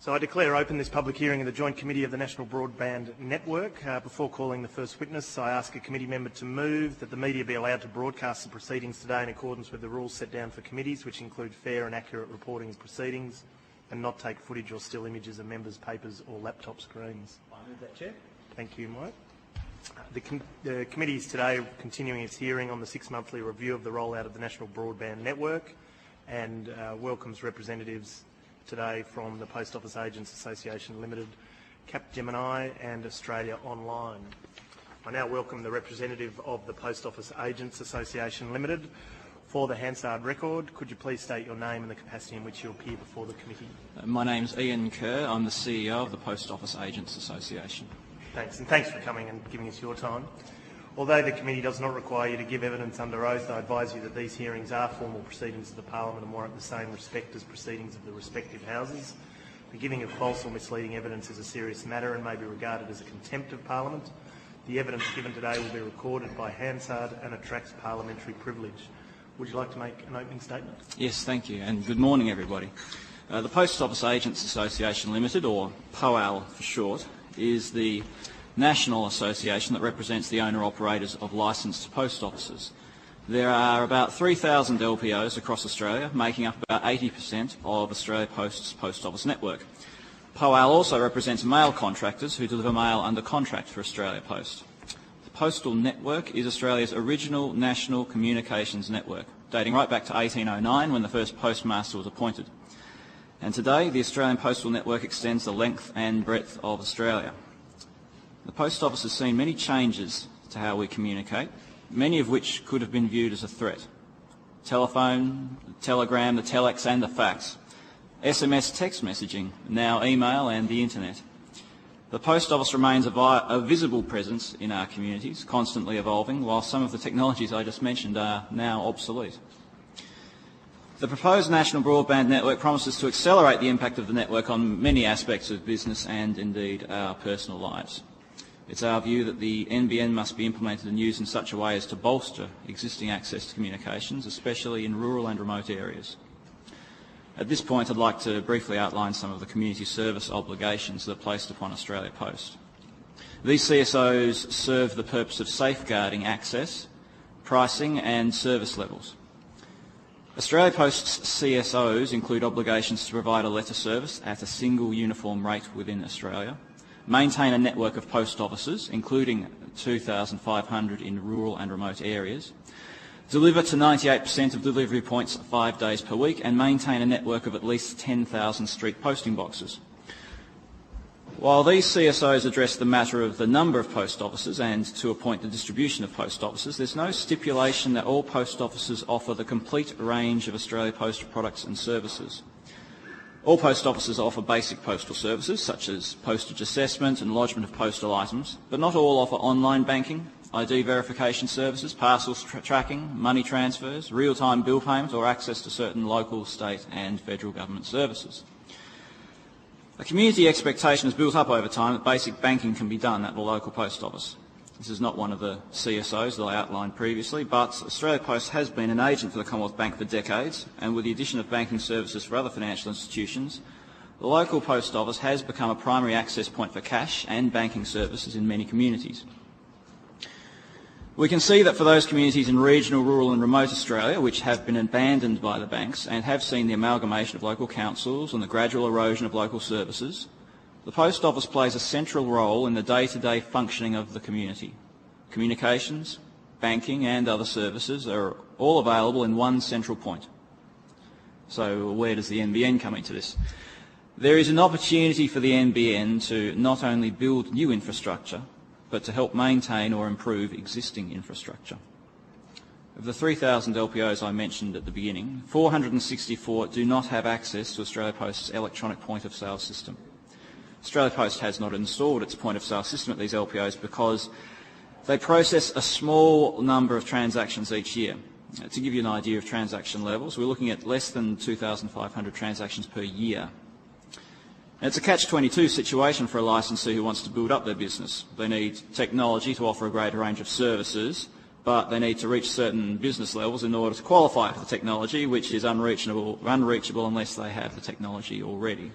So I declare open this public hearing of the Joint Committee of the National Broadband Network. Before calling the first witness, I ask a committee member to move that the media be allowed to broadcast the proceedings today in accordance with the rules set down for committees, which include fair and accurate reporting of proceedings, and not take footage or still images of members' papers or laptop screens. I move that, Chair. Thank you, Mike. The committee is today continuing its hearing on the 6-monthly review of the rollout of the National Broadband Network and welcomes representatives today from the Post Office Agents Association Limited, Capgemini and Australia Online. I now welcome the representative of the Post Office Agents Association Limited. For the Hansard record, could you please state your name and the capacity in which you appear before the committee? My name's Ian Kerr. I'm the CEO of the Post Office Agents Association. Thanks, and thanks for coming and giving us your time. Although the committee does not require you to give evidence under oath, I advise you that these hearings are formal proceedings of the Parliament and warrant the same respect as proceedings of the respective houses. The giving of false or misleading evidence is a serious matter and may be regarded as a contempt of Parliament. The evidence given today will be recorded by Hansard and attracts parliamentary privilege. Would you like to make an opening statement? Yes, thank you, and good morning, everybody. The Post Office Agents Association Limited, or POAL for short, is the national association that represents the owner-operators of licensed post offices. There are about 3,000 LPOs across Australia, making up about 80% of Australia Post's post office network. POAL also represents mail contractors who deliver mail under contract for Australia Post. The postal network is Australia's original national communications network, dating right back to 1809 when the first postmaster was appointed. And today, the Australian postal network extends the length and breadth of Australia. The Post Office has seen many changes to how we communicate, many of which could have been viewed as a threat. Telephone, the telegram, the telex and the fax. SMS text messaging, now email and the internet. The Post Office remains a visible presence in our communities, constantly evolving, while some of the technologies I just mentioned are now obsolete. The proposed National Broadband Network promises to accelerate the impact of the network on many aspects of business and indeed our personal lives. It's our view that the NBN must be implemented and used in such a way as to bolster existing access to communications, especially in rural and remote areas. At this point, I'd like to briefly outline some of the community service obligations that are placed upon Australia Post. These CSOs serve the purpose of safeguarding access, pricing and service levels. Australia Post's CSOs include obligations to provide a letter service at a single uniform rate within Australia, maintain a network of post offices, including 2,500 in rural and remote areas, deliver to 98% of delivery points 5 days per week, and maintain a network of at least 10,000 street posting boxes. While these CSOs address the matter of the number of post offices and to appoint the distribution of post offices, there's no stipulation that all post offices offer the complete range of Australia Post products and services. All post offices offer basic postal services such as postage assessment and lodgement of postal items, but not all offer online banking, ID verification services, parcels tracking, money transfers, real-time bill payment or access to certain local, state and federal government services. A community expectation has built up over time that basic banking can be done at the local post office. This is not one of the CSOs that I outlined previously, but Australia Post has been an agent for the Commonwealth Bank for decades, and with the addition of banking services for other financial institutions, the local post office has become a primary access point for cash and banking services in many communities. We can see that for those communities in regional, rural and remote Australia which have been abandoned by the banks and have seen the amalgamation of local councils and the gradual erosion of local services, the Post Office plays a central role in the day-to-day functioning of the community. Communications, banking and other services are all available in one central point. So where does the NBN come into this? There is an opportunity for the NBN to not only build new infrastructure, but to help maintain or improve existing infrastructure. Of the 3,000 LPOs I mentioned at the beginning, 464 do not have access to Australia Post's electronic point-of-sale system. Australia Post has not installed its point-of-sale system at these LPOs because they process a small number of transactions each year. To give you an idea of transaction levels, we're looking at less than 2,500 transactions per year. And it's a catch-22 situation for a licensee who wants to build up their business. They need technology to offer a greater range of services, but they need to reach certain business levels in order to qualify for the technology, which is unreachable unless they have the technology already.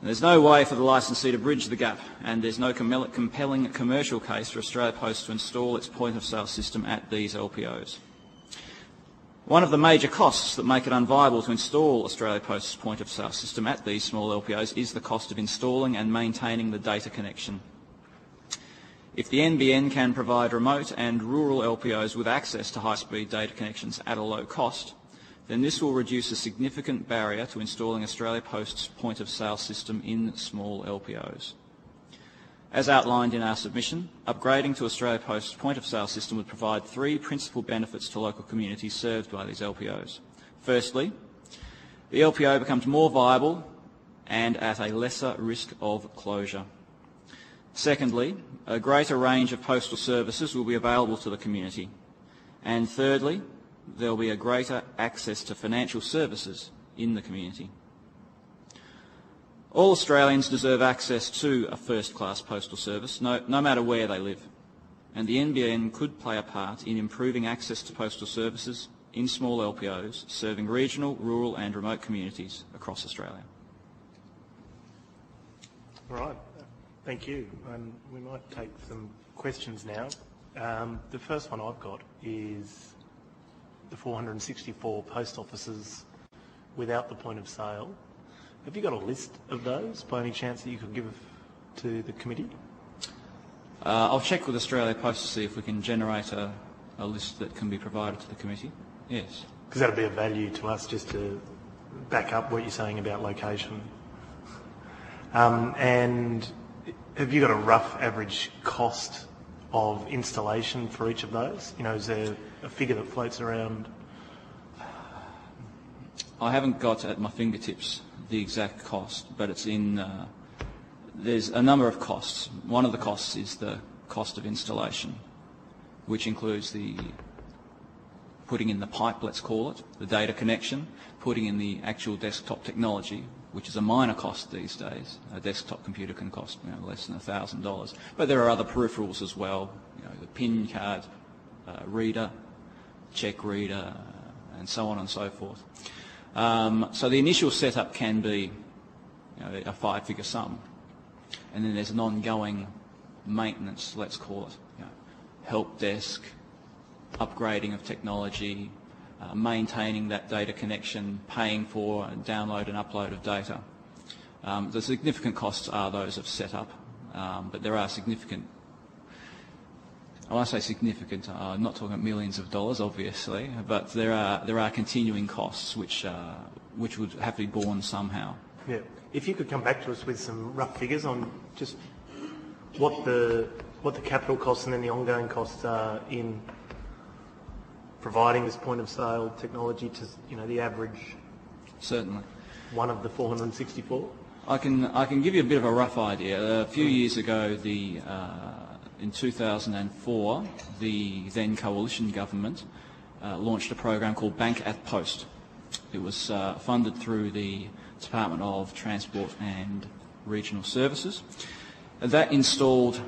There's no way for the licensee to bridge the gap, and there's no compelling commercial case for Australia Post to install its point-of-sale system at these LPOs. One of the major costs that make it unviable to install Australia Post's point-of-sale system at these small LPOs is the cost of installing and maintaining the data connection. If the NBN can provide remote and rural LPOs with access to high-speed data connections at a low cost, then this will reduce a significant barrier to installing Australia Post's point-of-sale system in small LPOs. As outlined in our submission, upgrading to Australia Post's point-of-sale system would provide three principal benefits to local communities served by these LPOs. Firstly, the LPO becomes more viable and at a lesser risk of closure. Secondly, a greater range of postal services will be available to the community. And thirdly, there will be a greater access to financial services in the community. All Australians deserve access to a first-class postal service, no matter where they live, and the NBN could play a part in improving access to postal services in small LPOs, serving regional, rural and remote communities across Australia. All right, thank you. We might take some questions now. The first one I've got is the 464 post offices without the point of sale. Have you got a list of those by any chance that you could give to the committee? I'll check with Australia Post to see if we can generate a list that can be provided to the committee. Yes. Because that'll be of value to us just to back up what you're saying about location. And have you got a rough average cost of installation for each of those? You know, is there a figure that floats around? I haven't got at my fingertips the exact cost, but it's in. There's a number of costs. One of the costs is the cost of installation, which includes the putting in the pipe, let's call it, the data connection, putting in the actual desktop technology, which is a minor cost these days. A desktop computer can cost less than $1,000. But there are other peripherals as well, the PIN card reader, check reader, and so on and so forth. So the initial setup can be a five-figure sum. And then there's an ongoing maintenance, let's call it, help desk, upgrading of technology, maintaining that data connection, paying for a download and upload of data. The significant costs are those of setup, but there are significant, when I say significant, I'm not talking about millions of dollars, obviously, but there are continuing costs which would have to be borne somehow. Yeah. If you could come back to us with some rough figures on just what the capital costs and then the ongoing costs are in providing this point of sale technology to the average. Certainly. One of the 464. I can give you a bit of a rough idea. A few years ago, in 2004, the then coalition government launched a program called Bank at Post. It was funded through the Department of Transport and Regional Services. That installed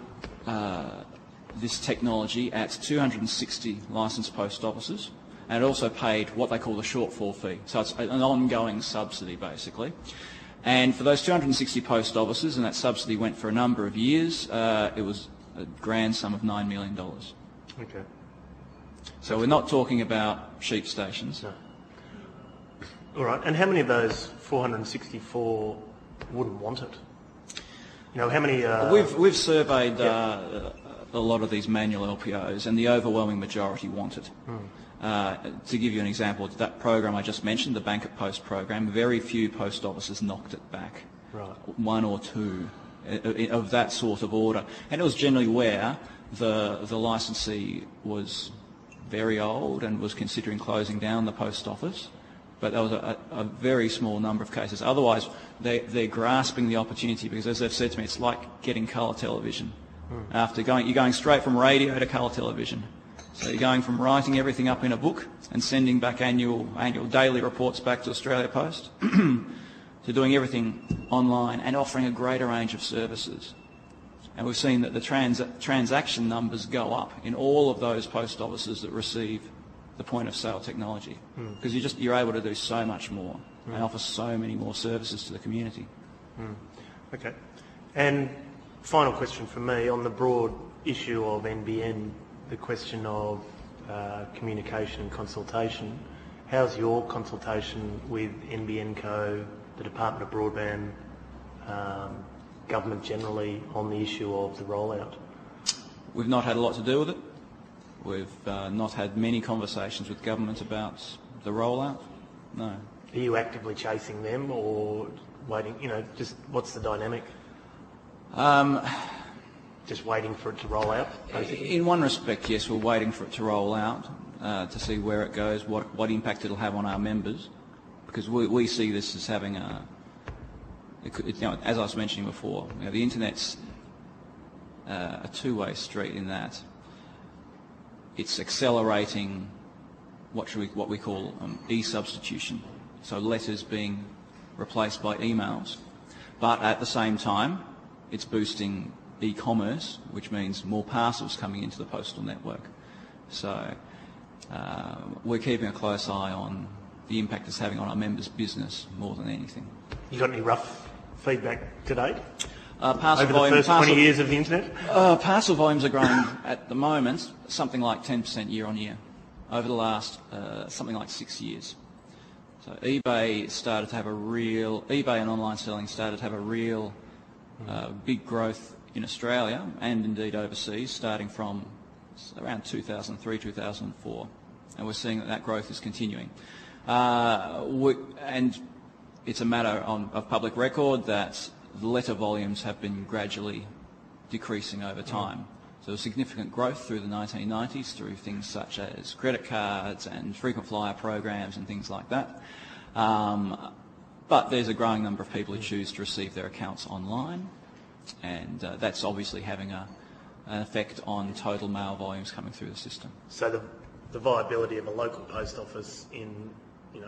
this technology at 260 licensed post offices, and it also paid what they call the shortfall fee. So it's an ongoing subsidy, basically. And for those 260 post offices, and that subsidy went for a number of years, it was a grand sum of $9 million. Okay. So we're not talking about sheep stations. No. All right. And how many of those 464 wouldn't want it? How many? We've surveyed a lot of these manual LPOs, and the overwhelming majority want it. To give you an example, that program I just mentioned, the Bank at Post program, very few post offices knocked it back. Right. One or two of that sort of order, and it was generally where the licensee was very old and was considering closing down the post office. But that was a very small number of cases. Otherwise, they're grasping the opportunity because, as they've said to me, it's like getting colour television. You're going straight from radio to colour television. So you're going from writing everything up in a book and sending back annual daily reports back to Australia Post to doing everything online and offering a greater range of services. And we've seen that the transaction numbers go up in all of those post offices that receive the point of sale technology, because you're able to do so much more and offer so many more services to the community. Okay. And final question from me on the broad issue of NBN, the question of communication and consultation. How's your consultation with NBN Co, the Department of Broadband, government generally on the issue of the rollout? We've not had a lot to do with it. We've not had many conversations with government about the rollout. No. Are you actively chasing them or waiting, just what's the dynamic? Just waiting for it to roll out, basically? In one respect, yes, we're waiting for it to roll out to see where it goes, what impact it'll have on our members, because we see this as having as I was mentioning before, the internet's a two-way street in that it's accelerating what we call e-substitution, so letters being replaced by emails, but at the same time it's boosting e-commerce, which means more parcels coming into the postal network. So we're keeping a close eye on the impact it's having on our members' business more than anything. You got any rough feedback to date? Over the first 20 years of the internet? Parcel volumes are growing at the moment something like 10% year on year over the last something like 6 years. So eBay and online selling started to have a real big growth in Australia and indeed overseas, starting from around 2003, 2004, and we're seeing that growth is continuing. And it's a matter of public record that the letter volumes have been gradually decreasing over time. So there's significant growth through the 1990s through things such as credit cards and frequent flyer programs and things like that. But there's a growing number of people who choose to receive their accounts online, and that's obviously having an effect on total mail volumes coming through the system. So the viability of a local post office in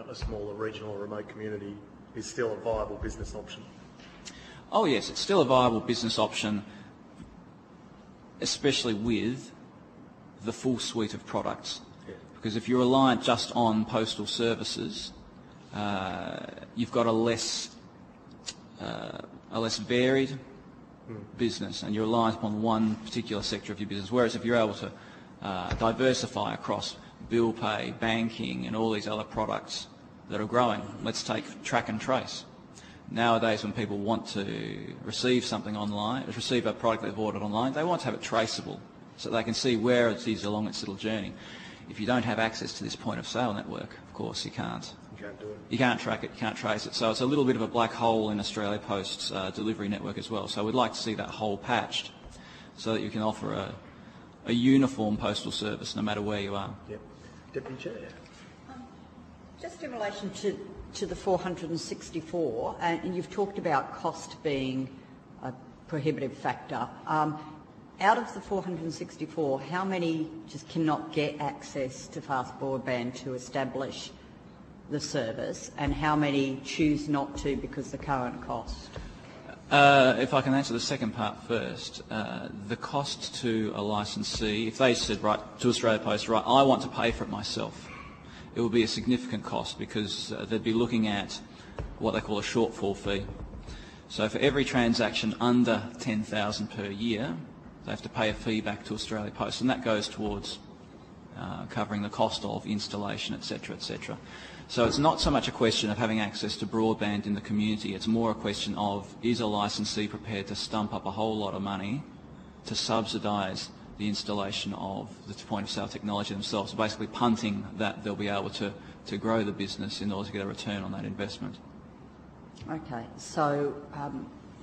a smaller regional or remote community is still a viable business option? Oh yes, it's still a viable business option, especially with the full suite of products. Yeah. Because if you're reliant just on postal services, you've got a less varied business, and you're reliant upon one particular sector of your business. Whereas if you're able to diversify across bill pay, banking, and all these other products that are growing, let's take track and trace. Nowadays, when people want to receive something online, receive a product they've ordered online, they want to have it traceable so they can see where it is along its little journey. If you don't have access to this point of sale network, of course, you can't. You can't do it. You can't track it, you can't trace it. So it's a little bit of a black hole in Australia Post's delivery network as well. So we'd like to see that hole patched so that you can offer a uniform postal service no matter where you are. Yep. Deputy Chair. Just in relation to the 464, and you've talked about cost being a prohibitive factor. Out of the 464, how many just cannot get access to fast broadband to establish the service, and how many choose not to because of the current cost? If I can answer the second part first, the cost to a licensee, if they said, right, to Australia Post, right, I want to pay for it myself, it would be a significant cost because they'd be looking at what they call a shortfall fee. So for every transaction under $10,000 per year, they have to pay a fee back to Australia Post, and that goes towards covering the cost of installation, etc., etc. So it's not so much a question of having access to broadband in the community, it's more a question of, is a licensee prepared to stump up a whole lot of money to subsidise the installation of the point-of-sale technology themselves, basically punting that they'll be able to grow the business in order to get a return on that investment. Okay, so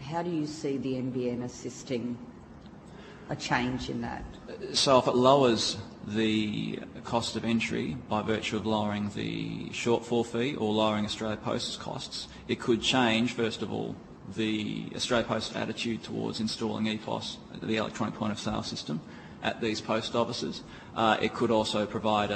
how do you see the NBN assisting a change in that? So if it lowers the cost of entry by virtue of lowering the shortfall fee or lowering Australia Post's costs, it could change, first of all, the Australia Post attitude towards installing EPOS, the electronic point-of-sale system, at these post offices. It could also provide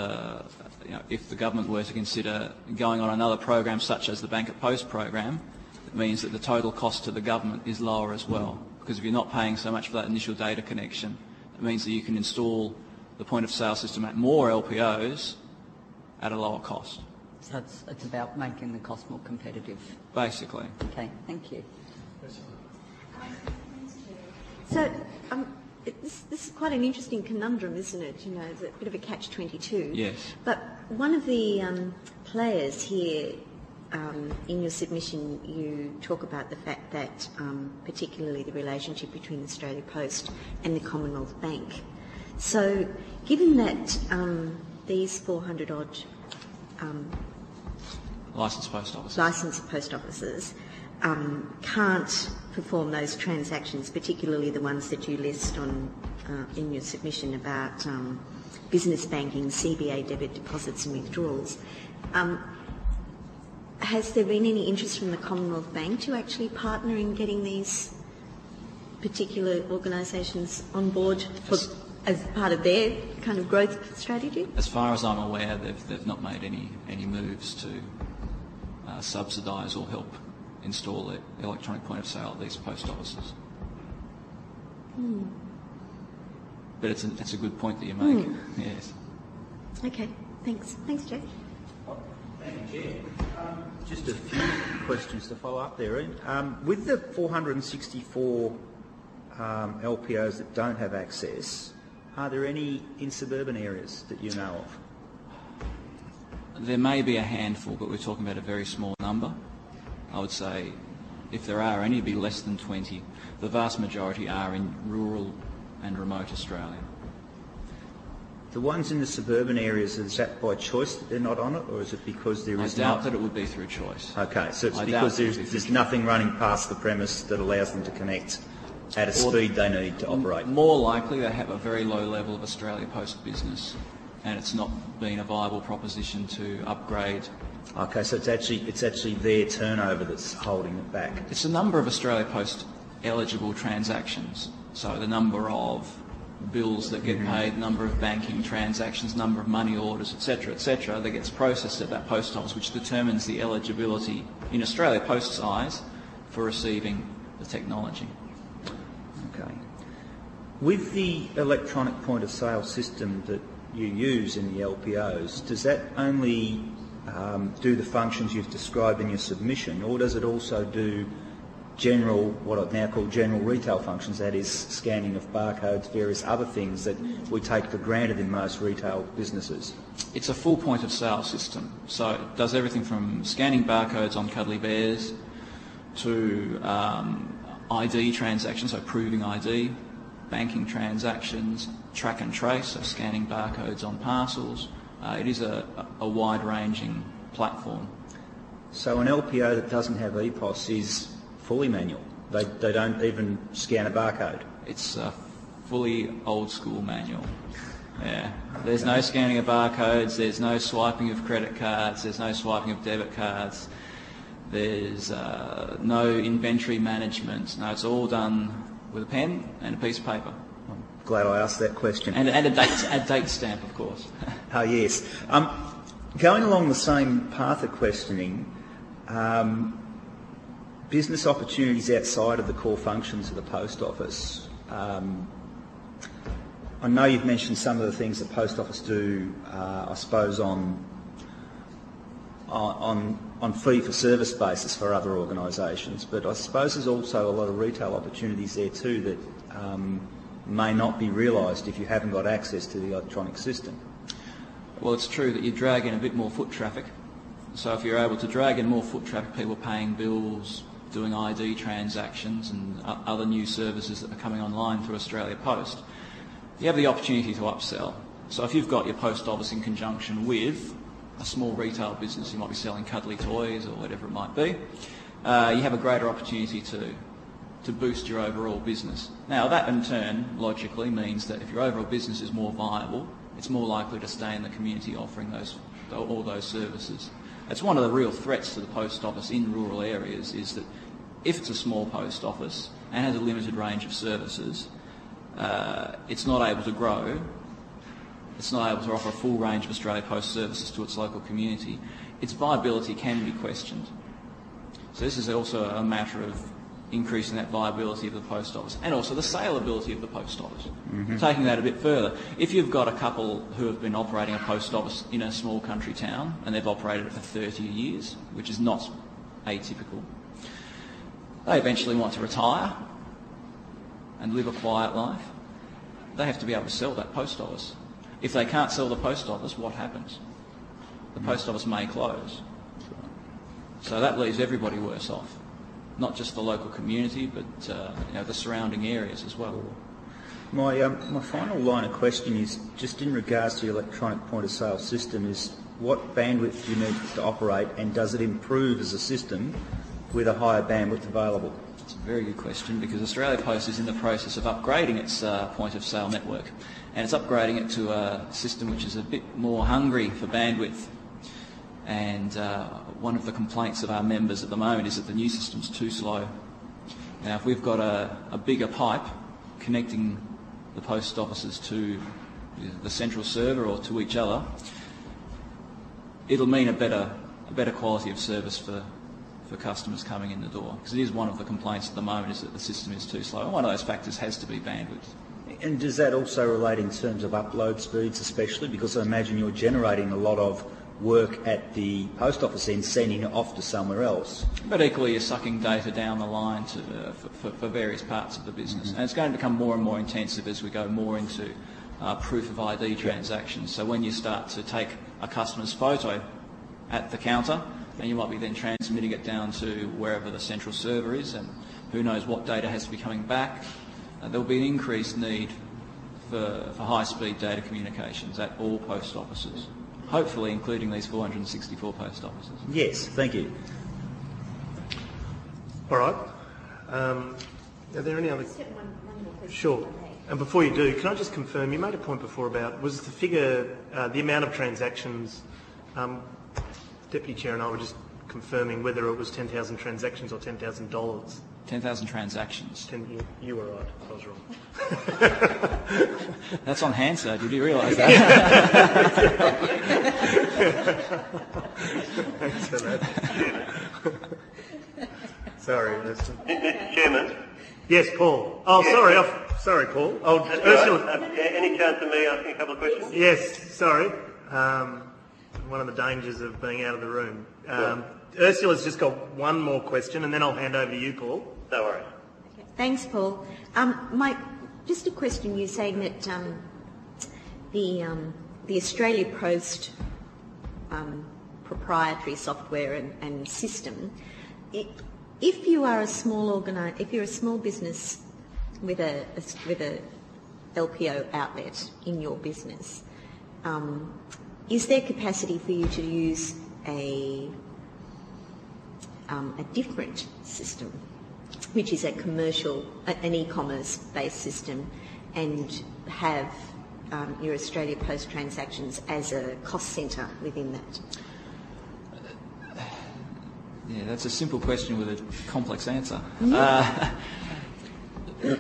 if the government were to consider going on another program such as the Bank at Post program, it means that the total cost to the government is lower as well. Because if you're not paying so much for that initial data connection, it means that you can install the point-of-sale system at more LPOs at a lower cost. So it's about making the cost more competitive. Basically. Okay, thank you. So this is quite an interesting conundrum, isn't it? You know, it's a bit of a catch-22. Yes. But one of the players here in your submission, you talk about the fact that particularly the relationship between Australia Post and the Commonwealth Bank. So given that these 400-odd Licensed post offices. licensed post offices can't perform those transactions, particularly the ones that you list on in your submission about business banking, CBA debit deposits and withdrawals. Has there been any interest from the Commonwealth Bank to actually partner in getting these particular organisations on board as part of their kind of growth strategy? As far as I'm aware, they've not made any moves to subsidise or help install the electronic point of sale at these post offices. But it's a good point that you make. Yes. Okay, thanks. Thanks, Jay. Thank you, Chair. Just a few questions to follow up there. With the 464 LPOs that don't have access, are there any in suburban areas that you know of? There may be a handful, but we're talking about a very small number. I would say if there are any, it'd be less than 20. The vast majority are in rural and remote Australia. The ones in the suburban areas, is that by choice that they're not on it, or is it because there is I doubt that it would be through choice. Okay, so it's I because doubt it would be there's through nothing running past the premise that allows them to connect at a speed they need to operate. More likely they have a very low level of Australia Post business, and it's not been a viable proposition to upgrade. Okay, so it's actually their turnover that's holding it back. It's the number of Australia Post eligible transactions, so the number of bills that get paid, number of banking transactions, number of money orders, etc., that gets processed at that post office, which determines the eligibility in Australia Post's eyes for receiving the technology. Okay. With the electronic point of sale system that you use in the LPOs, does that only do the functions you've described in your submission, or does it also do general, what I'd now call general retail functions, that is scanning of barcodes, various other things that we take for granted in most retail businesses? It's a full point of sale system, so it does everything from scanning barcodes on cuddly bears to ID transactions, so proving ID, banking transactions, track and trace, so scanning barcodes on parcels. It is a wide-ranging platform. So an LPO that doesn't have EPOS is fully manual. They don't even scan a barcode. It's a fully old-school manual. Yeah, there's no scanning of barcodes. There's no swiping of credit cards. There's no swiping of debit cards. There's no inventory management. No, it's all done with a pen and a piece of paper. I'm glad I asked that question. And a date stamp, of course. Oh, yes. Going along the same path of questioning, business opportunities outside of the core functions of the post office. I know you've mentioned some of the things the post office do, I suppose, on fee-for-service basis for other organisations, but I suppose there's also a lot of retail opportunities there too that may not be realised if you haven't got access to the electronic system. Well, it's true that you drag in a bit more foot traffic. So if you're able to drag in more foot traffic, people paying bills, doing ID transactions and other new services that are coming online through Australia Post, you have the opportunity to upsell. So if you've got your post office in conjunction with a small retail business, you might be selling cuddly toys or whatever it might be, you have a greater opportunity to boost your overall business. Now that in turn logically means that if your overall business is more viable, it's more likely to stay in the community offering all those services. It's one of the real threats to the post office in rural areas is that if it's a small post office and has a limited range of services, it's not able to grow, it's not able to offer a full range of Australia Post services to its local community. Its viability can be questioned. So this is also a matter of increasing that viability of the post office and also the saleability of the post office. Taking that a bit further, if you've got a couple who have been operating a post office in a small country town and they've operated it for 30 years, which is not atypical, they eventually want to retire and live a quiet life, they have to be able to sell that post office. If they can't sell the post office, what happens? The post office may close. So that leaves everybody worse off, not just the local community, but the surrounding areas as well. My final line of question is just in regards to the electronic point of sale system is what bandwidth do you need to operate, and does it improve as a system with a higher bandwidth available? It's a very good question, because Australia Post is in the process of upgrading its point of sale network, and it's upgrading it to a system which is a bit more hungry for bandwidth. And one of the complaints of our members at the moment is that the new system's too slow. Now, if we've got a bigger pipe connecting the post offices to the central server or to each other, it'll mean a better quality of service for customers coming in the door. Because it is one of the complaints at the moment, is that the system is too slow. And one of those factors has to be bandwidth. And does that also relate in terms of upload speeds especially? Because I imagine you're generating a lot of work at the post office and sending it off to somewhere else. But equally, you're sucking data down the line for various parts of the business. And it's going to become more and more intensive as we go more into proof of ID transactions. So when you start to take a customer's photo at the counter, and you might be then transmitting it down to wherever the central server is, and who knows what data has to be coming back, there'll be an increased need for high-speed data communications at all post offices, hopefully including these 464 post offices. Yes, thank you. All right. Are there any other... One more question. Sure. And before you do, can I just confirm, you made a point before about, was the figure, the amount of transactions, Deputy Chair and I were just confirming whether it was 10,000 transactions or $10,000. 10,000 transactions. You were right, I was wrong. That's on Hansard, did you realise that? Thanks for that. Sorry. Mr. Chairman. Yes, Paul. Oh, yes. Sorry, Paul. That's Ursula. right. Any chance of me asking a couple of questions? Yes, sorry. One of the dangers of being out of the room. Ursula's just got one more question, and then I'll hand over to you, Paul. No worries. Okay. Thanks, Paul. Just a question. You're saying that the Australia Post proprietary software and system, if you are a small if you're a small business with a LPO outlet in your business, is there capacity for you to use a different system, which is an e-commerce based system, and have your Australia Post transactions as a cost centre within that? Yeah, that's a simple question with a complex answer.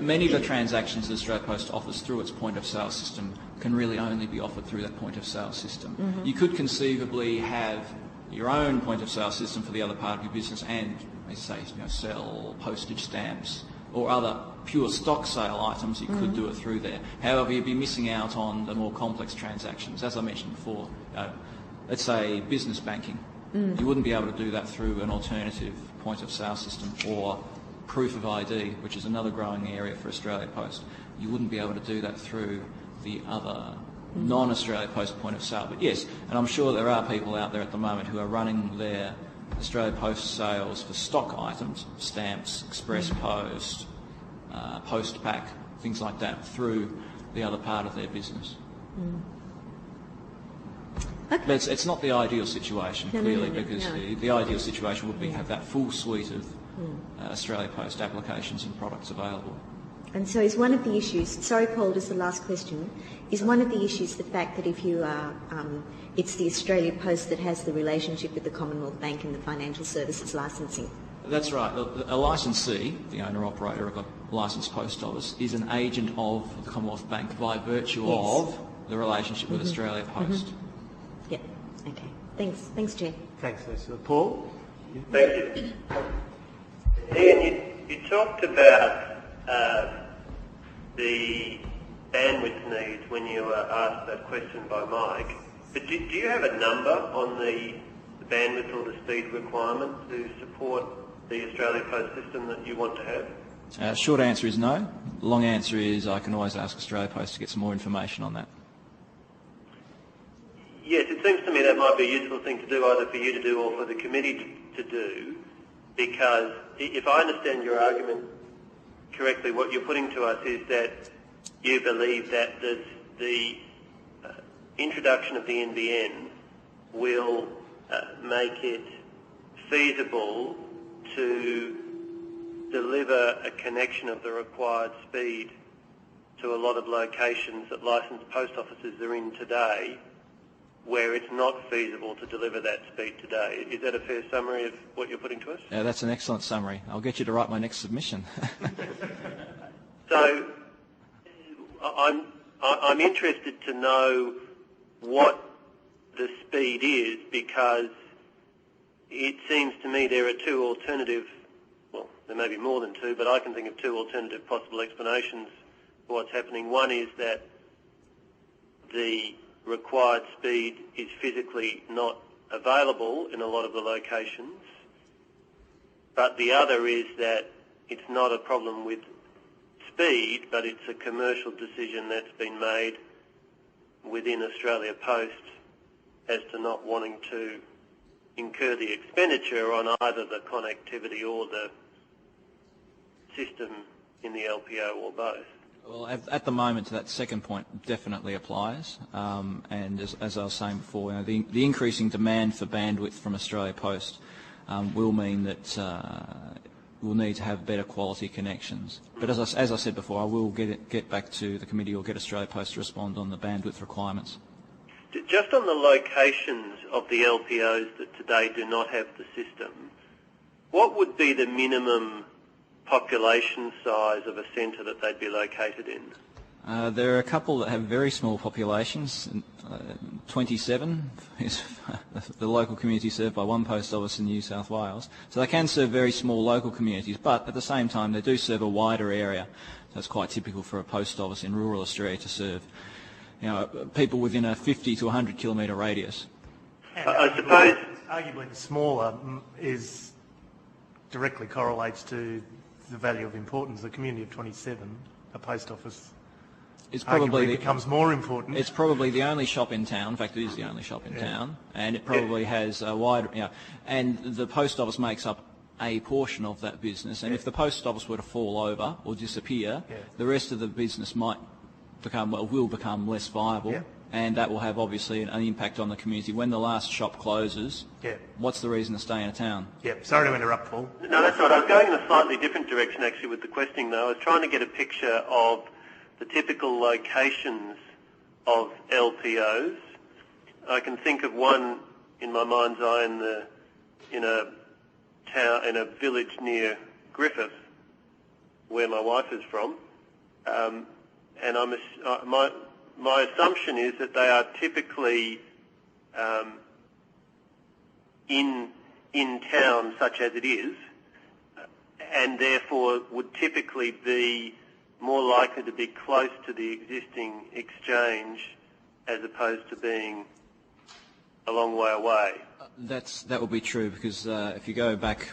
Many of the transactions that Australia Post offers through its point of sale system can really only be offered through that point of sale system. Mm-hmm. You could conceivably have your own point of sale system for the other part of your business and, as you say, sell postage stamps or other pure stock sale items. You could do it through there. However, you'd be missing out on the more complex transactions. As I mentioned before, let's say business banking. You wouldn't be able to do that through an alternative point of sale system, or proof of ID, which is another growing area for Australia Post. You wouldn't be able to do that through the other non-Australia Post point of sale. But yes, and I'm sure there are people out there at the moment who are running their Australia Post sales for stock items, stamps, express post, post pack, things like that, through the other part of their business. Okay. But it's not the ideal situation, clearly, because the ideal situation would be to have that full suite of Australia Post applications and products available. And so is one of the issues, sorry Paul, just the last question, is one of the issues the fact that if you are, it's the Australia Post that has the relationship with the Commonwealth Bank and the financial services licensing? That's right. A licensee, the owner-operator of a licensed post office, is an agent of the Commonwealth Bank by virtue of the relationship with Australia Post. Yep, okay. Thanks Chair. Thanks, Ursula. Paul? Thank you. Ian, you talked about the bandwidth needs when you were asked that question by Mike, but do you have a number on the bandwidth or the speed requirement to support the Australia Post system that you want to have? Short answer is no. Long answer is I can always ask Australia Post to get some more information on that. Yes, it seems to me that might be a useful thing to do, either for you to do or for the committee to do, because if I understand your argument correctly, what you're putting to us is that you believe that the introduction of the NBN will make it feasible to deliver a connection of the required speed to a lot of locations that licensed post offices are in today, where it's not feasible to deliver that speed today. Is that a fair summary of what you're putting to us? Yeah, that's an excellent summary. I'll get you to write my next submission. So I'm interested to know what the speed is, because it seems to me there are two alternative, well, there may be more than two, but I can think of two alternative possible explanations for what's happening. One is that the required speed is physically not available in a lot of the locations, but the other is that it's not a problem with speed, but it's a commercial decision that's been made within Australia Post as to not wanting to incur the expenditure on either the connectivity or the system in the LPO, or both. Well, at the moment, that second point definitely applies, and as I was saying before, the increasing demand for bandwidth from Australia Post will mean that we'll need to have better quality connections. But as I said before, I will get back to the committee or get Australia Post to respond on the bandwidth requirements. Just on the locations of the LPOs that today do not have the system, what would be the minimum population size of a centre that they'd be located in? There are a couple that have very small populations. 27 is the local community served by one post office in New South Wales. So they can serve very small local communities, but at the same time they do serve a wider area. That's quite typical for a post office in rural Australia to serve, people within a 50 to 100 kilometre radius. I suppose Arguably the smaller is directly correlates to the value of importance. The community of 27, a post office, It's probably becomes more important. It's probably the only shop in town. In fact, it is the only shop in town, and it probably has a wide, and the post office makes up a portion of that business. And if the post office were to fall over or disappear, the rest of the business will become less viable, and that will have obviously an impact on the community. When the last shop closes, what's the reason to stay in a town? Sorry to interrupt, Paul. No, that's right. I was going in a slightly different direction actually with the questioning though. I was trying to get a picture of the typical locations of LPOs. I can think of one in my mind's eye in a village near Griffith, where my wife is from, and my assumption is that they are typically in town, such as it is, and therefore would typically be more likely to be close to the existing exchange as opposed to being a long way away. That will be true, because if you go back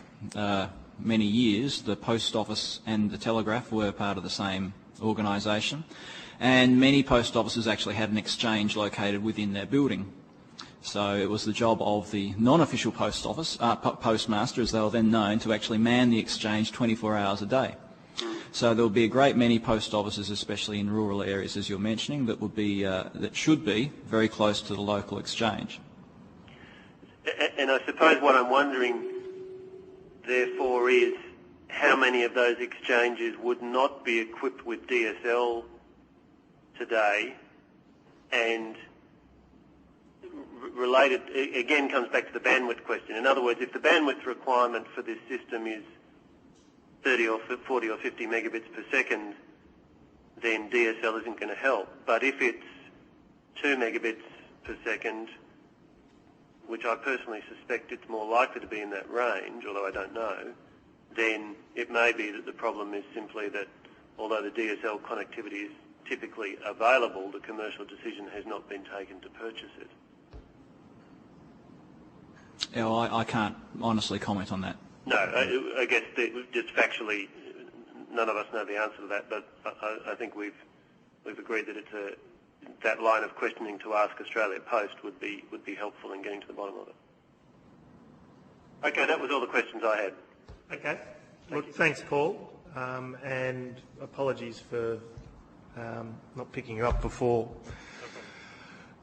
many years, the post office and the telegraph were part of the same organisation, and many post offices actually had an exchange located within their building. So it was the job of the non-official post office, postmaster as they were then known, to actually man the exchange 24 hours a day. So there will be a great many post offices, especially in rural areas, as you're mentioning, that would be that should be very close to the local exchange. And I suppose what I'm wondering, therefore, is how many of those exchanges would not be equipped with DSL today, and related, again, comes back to the bandwidth question. In other words, if the bandwidth requirement for this system is 30 or 40 or 50 megabits per second, then DSL isn't going to help. But if it's 2 megabits per second, which I personally suspect it's more likely to be in that range, although I don't know, then it may be that the problem is simply that although the DSL connectivity is typically available, the commercial decision has not been taken to purchase it. I can't honestly comment on that. No, I guess just factually, none of us know the answer to that, but I think we've agreed that it's that line of questioning to ask Australia Post would be helpful in getting to the bottom of it. Okay, that was all the questions I had. Okay. Look, thanks, Paul, and apologies for not picking you up before.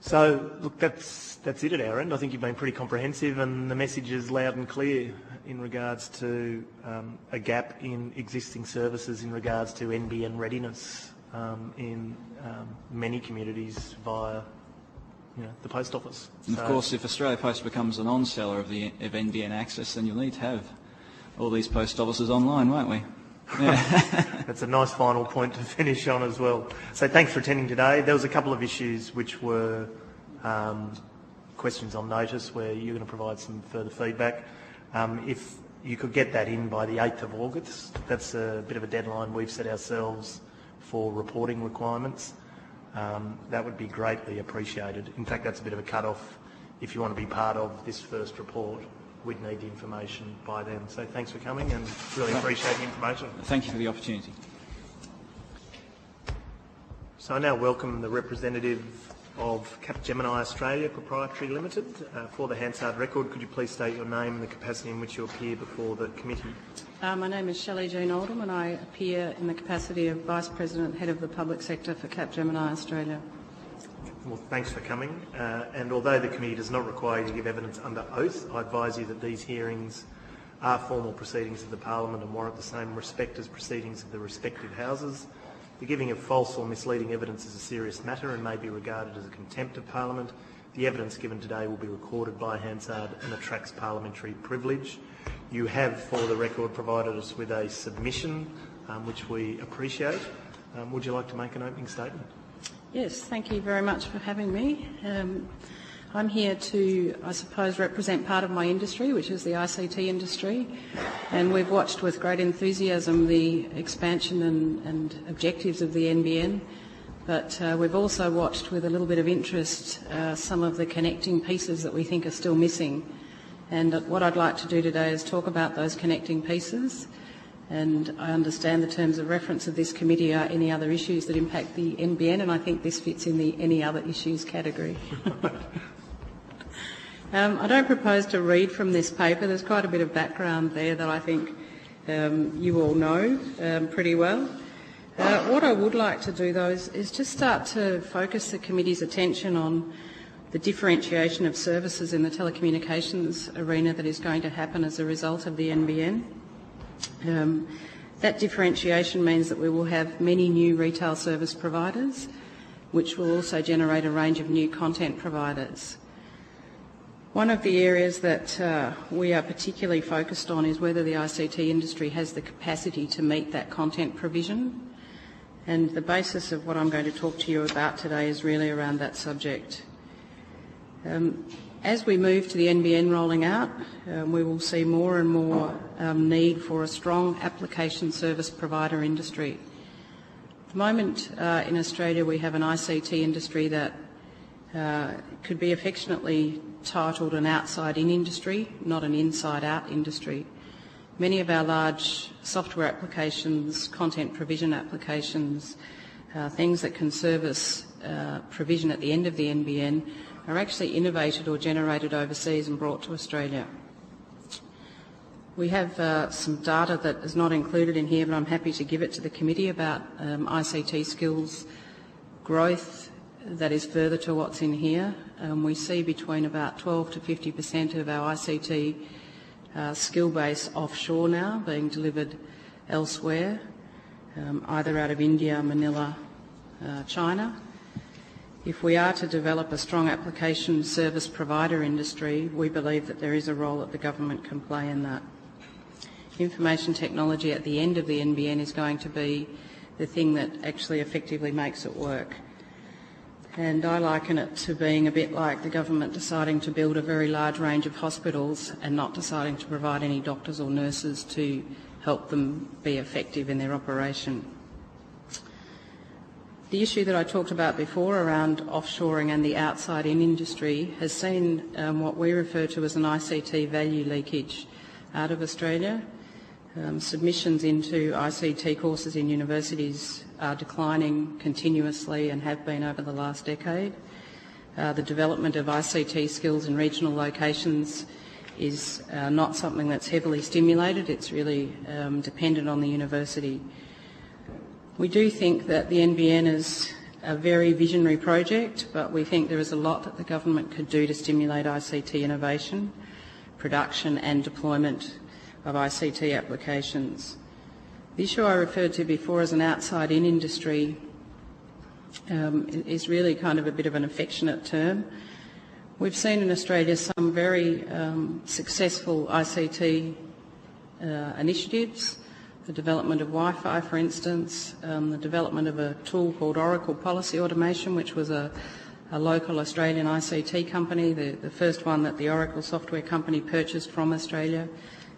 So, look, that's it at our end. I think you've been pretty comprehensive, and the message is loud and clear in regards to a gap in existing services in regards to NBN readiness in many communities via the post office. And of course, if Australia Post becomes a non-seller of NBN access, then you'll need to have all these post offices online, won't we? Yeah. That's a nice final point to finish on as well. So thanks for attending today. There was a couple of issues which were questions on notice where you're going to provide some further feedback. If you could get that in by the 8th of August, that's a bit of a deadline we've set ourselves for reporting requirements. That would be greatly appreciated. In fact, that's a bit of a cut-off. If you want to be part of this first report, we'd need the information by then. So thanks for coming and really appreciate the information. Thank you for the opportunity. So I now welcome the representative of Capgemini Australia Proprietary Limited. For the Hansard record, could you please state your name and the capacity in which you appear before the committee? My name is Shelley Jean Oldham and I appear in the capacity of Vice President, Head of the Public Sector for Capgemini Australia. Well, thanks for coming. And although the committee does not require you to give evidence under oath, I advise you that these hearings are formal proceedings of the Parliament and warrant the same respect as proceedings of the respective houses. The giving of false or misleading evidence is a serious matter and may be regarded as a contempt of Parliament. The evidence given today will be recorded by Hansard and attracts parliamentary privilege. You have, for the record, provided us with a submission, which we appreciate. Would you like to make an opening statement? Yes, thank you very much for having me. I'm here to, I suppose, represent part of my industry, which is the ICT industry, and we've watched with great enthusiasm the expansion and objectives of the NBN, but we've also watched with a little bit of interest some of the connecting pieces that we think are still missing. And what I'd like to do today is talk about those connecting pieces. And I understand the terms of reference of this committee are any other issues that impact the NBN, and I think this fits in the any other issues category. I don't propose to read from this paper. There's quite a bit of background there that I think you all know pretty well. What I would like to do, though, is just start to focus the committee's attention on the differentiation of services in the telecommunications arena that is going to happen as a result of the NBN. That differentiation means that we will have many new retail service providers, which will also generate a range of new content providers. One of the areas that we are particularly focused on is whether the ICT industry has the capacity to meet that content provision. And the basis of what I'm going to talk to you about today is really around that subject. As we move to the NBN rolling out, we will see more and more need for a strong application service provider industry. At the moment in Australia we have an ICT industry that could be affectionately titled an outside-in industry, not an inside-out industry. Many of our large software applications, content provision applications, things that can service provision at the end of the NBN are actually innovated or generated overseas and brought to Australia. We have some data that is not included in here, but I'm happy to give it to the committee about ICT skills growth that is further to what's in here. We see between about 12 to 50% of our ICT skill base offshore now being delivered elsewhere, either out of India, Manila, China. If we are to develop a strong application service provider industry, we believe that there is a role that the government can play in that. Information technology at the end of the NBN is going to be the thing that actually effectively makes it work. And I liken it to being a bit like the government deciding to build a very large range of hospitals and not deciding to provide any doctors or nurses to help them be effective in their operation. The issue that I talked about before around offshoring and the outside-in industry has seen what we refer to as an ICT value leakage out of Australia. Submissions into ICT courses in universities are declining continuously and have been over the last decade. The development of ICT skills in regional locations is not something that's heavily stimulated. It's really dependent on the university. We do think that the NBN is a very visionary project, but we think there is a lot that the government could do to stimulate ICT innovation, production and deployment of ICT applications. The issue I referred to before as an outside-in industry is really kind of a bit of an affectionate term. We've seen in Australia some very successful ICT initiatives, the development of Wi-Fi, for instance, the development of a tool called Oracle Policy Automation, which was a local Australian ICT company. The first one that the Oracle software company purchased from Australia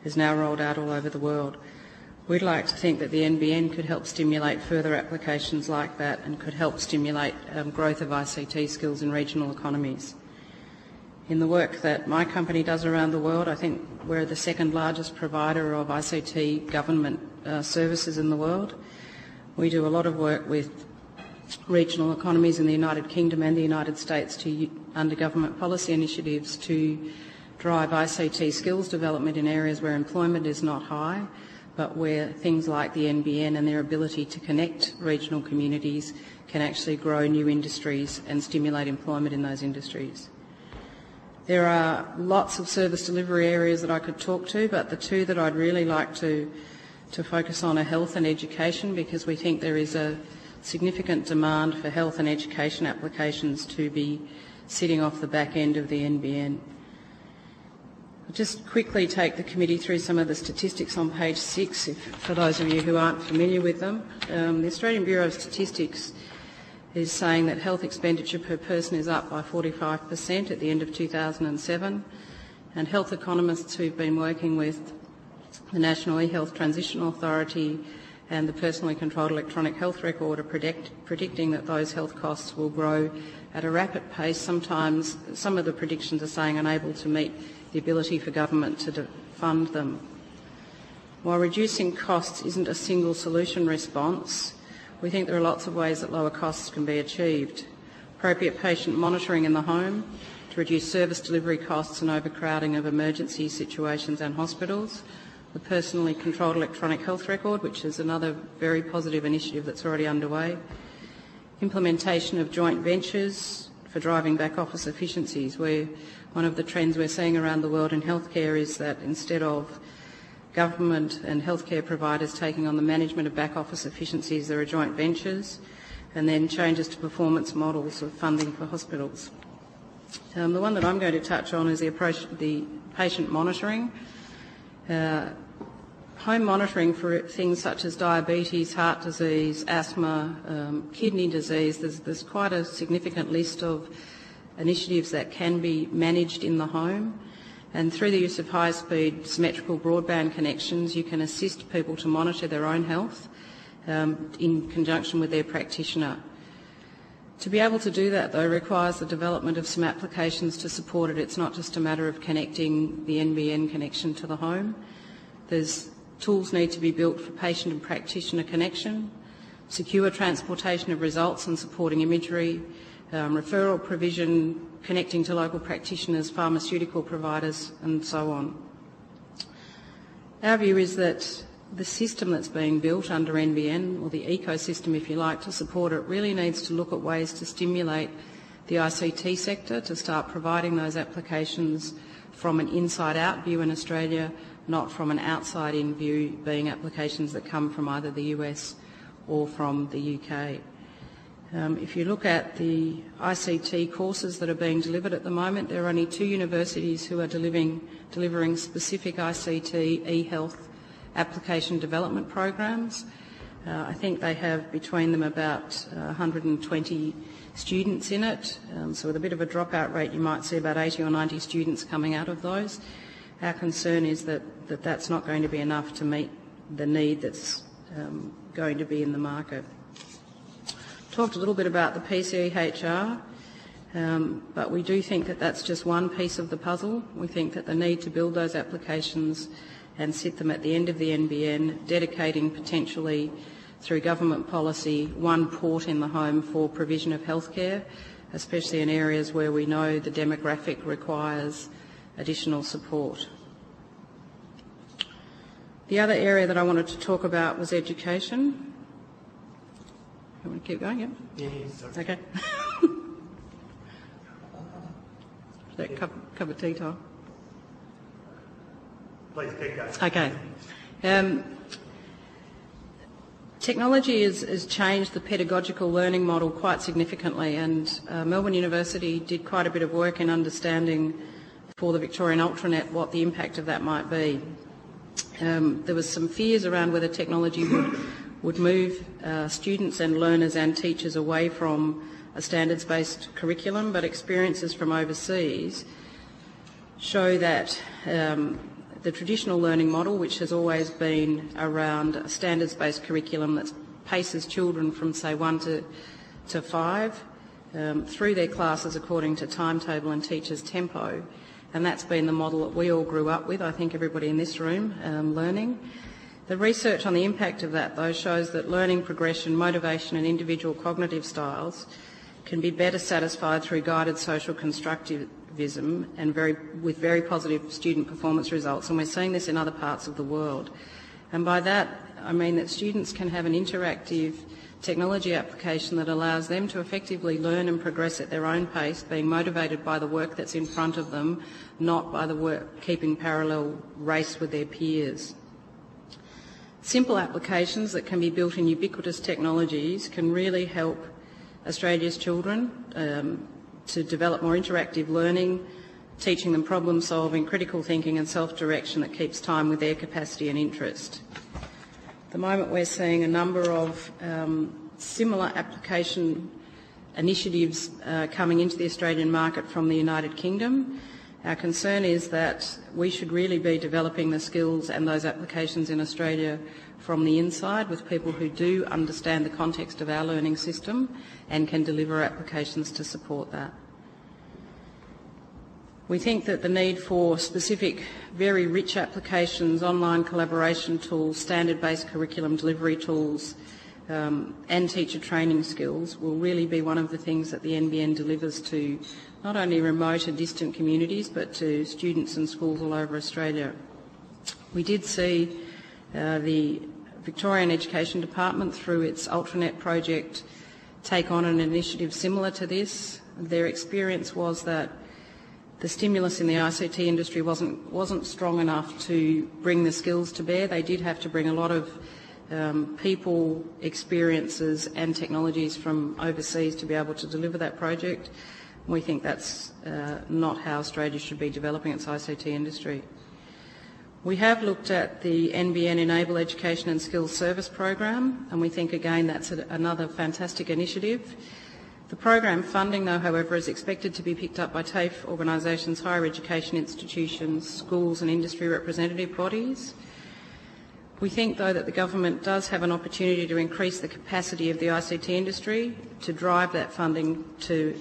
is now rolled out all over the world. We'd like to think that the NBN could help stimulate further applications like that and could help stimulate growth of ICT skills in regional economies. In the work that my company does around the world, I think we're the second largest provider of ICT government services in the world. We do a lot of work with regional economies in the United Kingdom and the United States under government policy initiatives to drive ICT skills development in areas where employment is not high, but where things like the NBN and their ability to connect regional communities can actually grow new industries and stimulate employment in those industries. There are lots of service delivery areas that I could talk to, but the two that I'd really like to focus on are health and education, because we think there is a significant demand for health and education applications to be sitting off the back end of the NBN. I'll just quickly take the committee through some of the statistics on page 6, for those of you who aren't familiar with them. The Australian Bureau of Statistics is saying that health expenditure per person is up by 45% at the end of 2007, and health economists who've been working with the National E-Health Transitional Authority and the Personally Controlled Electronic Health Record are predicting that those health costs will grow at a rapid pace. Sometimes some of the predictions are saying unable to meet the ability for government to fund them. While reducing costs isn't a single solution response, we think there are lots of ways that lower costs can be achieved. Appropriate patient monitoring in the home to reduce service delivery costs and overcrowding of emergency situations and hospitals. The Personally Controlled Electronic Health Record, which is another very positive initiative that's already underway. Implementation of joint ventures for driving back office efficiencies, where one of the trends we're seeing around the world in healthcare is that instead of government and healthcare providers taking on the management of back office efficiencies, there are joint ventures, and then changes to performance models of funding for hospitals. The one that I'm going to touch on is the patient monitoring. Home monitoring for things such as diabetes, heart disease, asthma, kidney disease. There's quite a significant list of initiatives that can be managed in the home. And through the use of high-speed symmetrical broadband connections, you can assist people to monitor their own health in conjunction with their practitioner. To be able to do that, though, requires the development of some applications to support it. It's not just a matter of connecting the NBN connection to the home. There's tools need to be built for patient and practitioner connection, secure transportation of results and supporting imagery, referral provision, connecting to local practitioners, pharmaceutical providers, and so on. Our view is that the system that's being built under NBN, or the ecosystem if you like, to support it, really needs to look at ways to stimulate the ICT sector to start providing those applications from an inside-out view in Australia, not from an outside-in view, being applications that come from either the US or from the UK. If you look at the ICT courses that are being delivered at the moment, there are only 2 universities who are delivering specific ICT e-health application development programs. I think they have between them about 120 students in it. So with a bit of a dropout rate, you might see about 80 or 90 students coming out of those. Our concern is that that's not going to be enough to meet the need that's going to be in the market. Talked a little bit about the PCEHR, but we do think that that's just one piece of the puzzle. We think that the need to build those applications and sit them at the end of the NBN, dedicating potentially through government policy one port in the home for provision of healthcare, especially in areas where we know the demographic requires additional support. The other area that I wanted to talk about was education. You want to keep going, yeah? Yeah, sorry. Okay. That cup of tea time. Please keep going. Okay. Technology has changed the pedagogical learning model quite significantly, and Melbourne University did quite a bit of work in understanding for the Victorian Ultranet what the impact of that might be. There was some fears around whether technology would move students and learners and teachers away from a standards-based curriculum, but experiences from overseas show that the traditional learning model, which has always been around a standards-based curriculum that paces children from, say, 1 to 5 through their classes according to timetable and teachers' tempo, and that's been the model that we all grew up with, I think everybody in this room, learning. The research on the impact of that, though, shows that learning progression, motivation and individual cognitive styles can be better satisfied through guided social constructivism and with very positive student performance results, and we're seeing this in other parts of the world. And by that I mean that students can have an interactive technology application that allows them to effectively learn and progress at their own pace, being motivated by the work that's in front of them, not by the work keeping parallel race with their peers. Simple applications that can be built in ubiquitous technologies can really help Australia's children to develop more interactive learning, teaching them problem solving, critical thinking and self-direction that keeps time with their capacity and interest. At the moment we're seeing a number of similar application initiatives coming into the Australian market from the United Kingdom. Our concern is that we should really be developing the skills and those applications in Australia from the inside with people who do understand the context of our learning system and can deliver applications to support that. We think that the need for specific, very rich applications, online collaboration tools, standard-based curriculum delivery tools and teacher training skills will really be one of the things that the NBN delivers to not only remote and distant communities but to students and schools all over Australia. We did see the Victorian Education Department through its Ultranet project take on an initiative similar to this. Their experience was that the stimulus in the ICT industry wasn't strong enough to bring the skills to bear. They did have to bring a lot of people, experiences and technologies from overseas to be able to deliver that project. We think that's not how Australia should be developing its ICT industry. We have looked at the NBN Enable Education and Skills Service program, and we think again that's another fantastic initiative. The program funding, though, however, is expected to be picked up by TAFE organisations, higher education institutions, schools and industry representative bodies. We think, though, that the government does have an opportunity to increase the capacity of the ICT industry to drive that funding to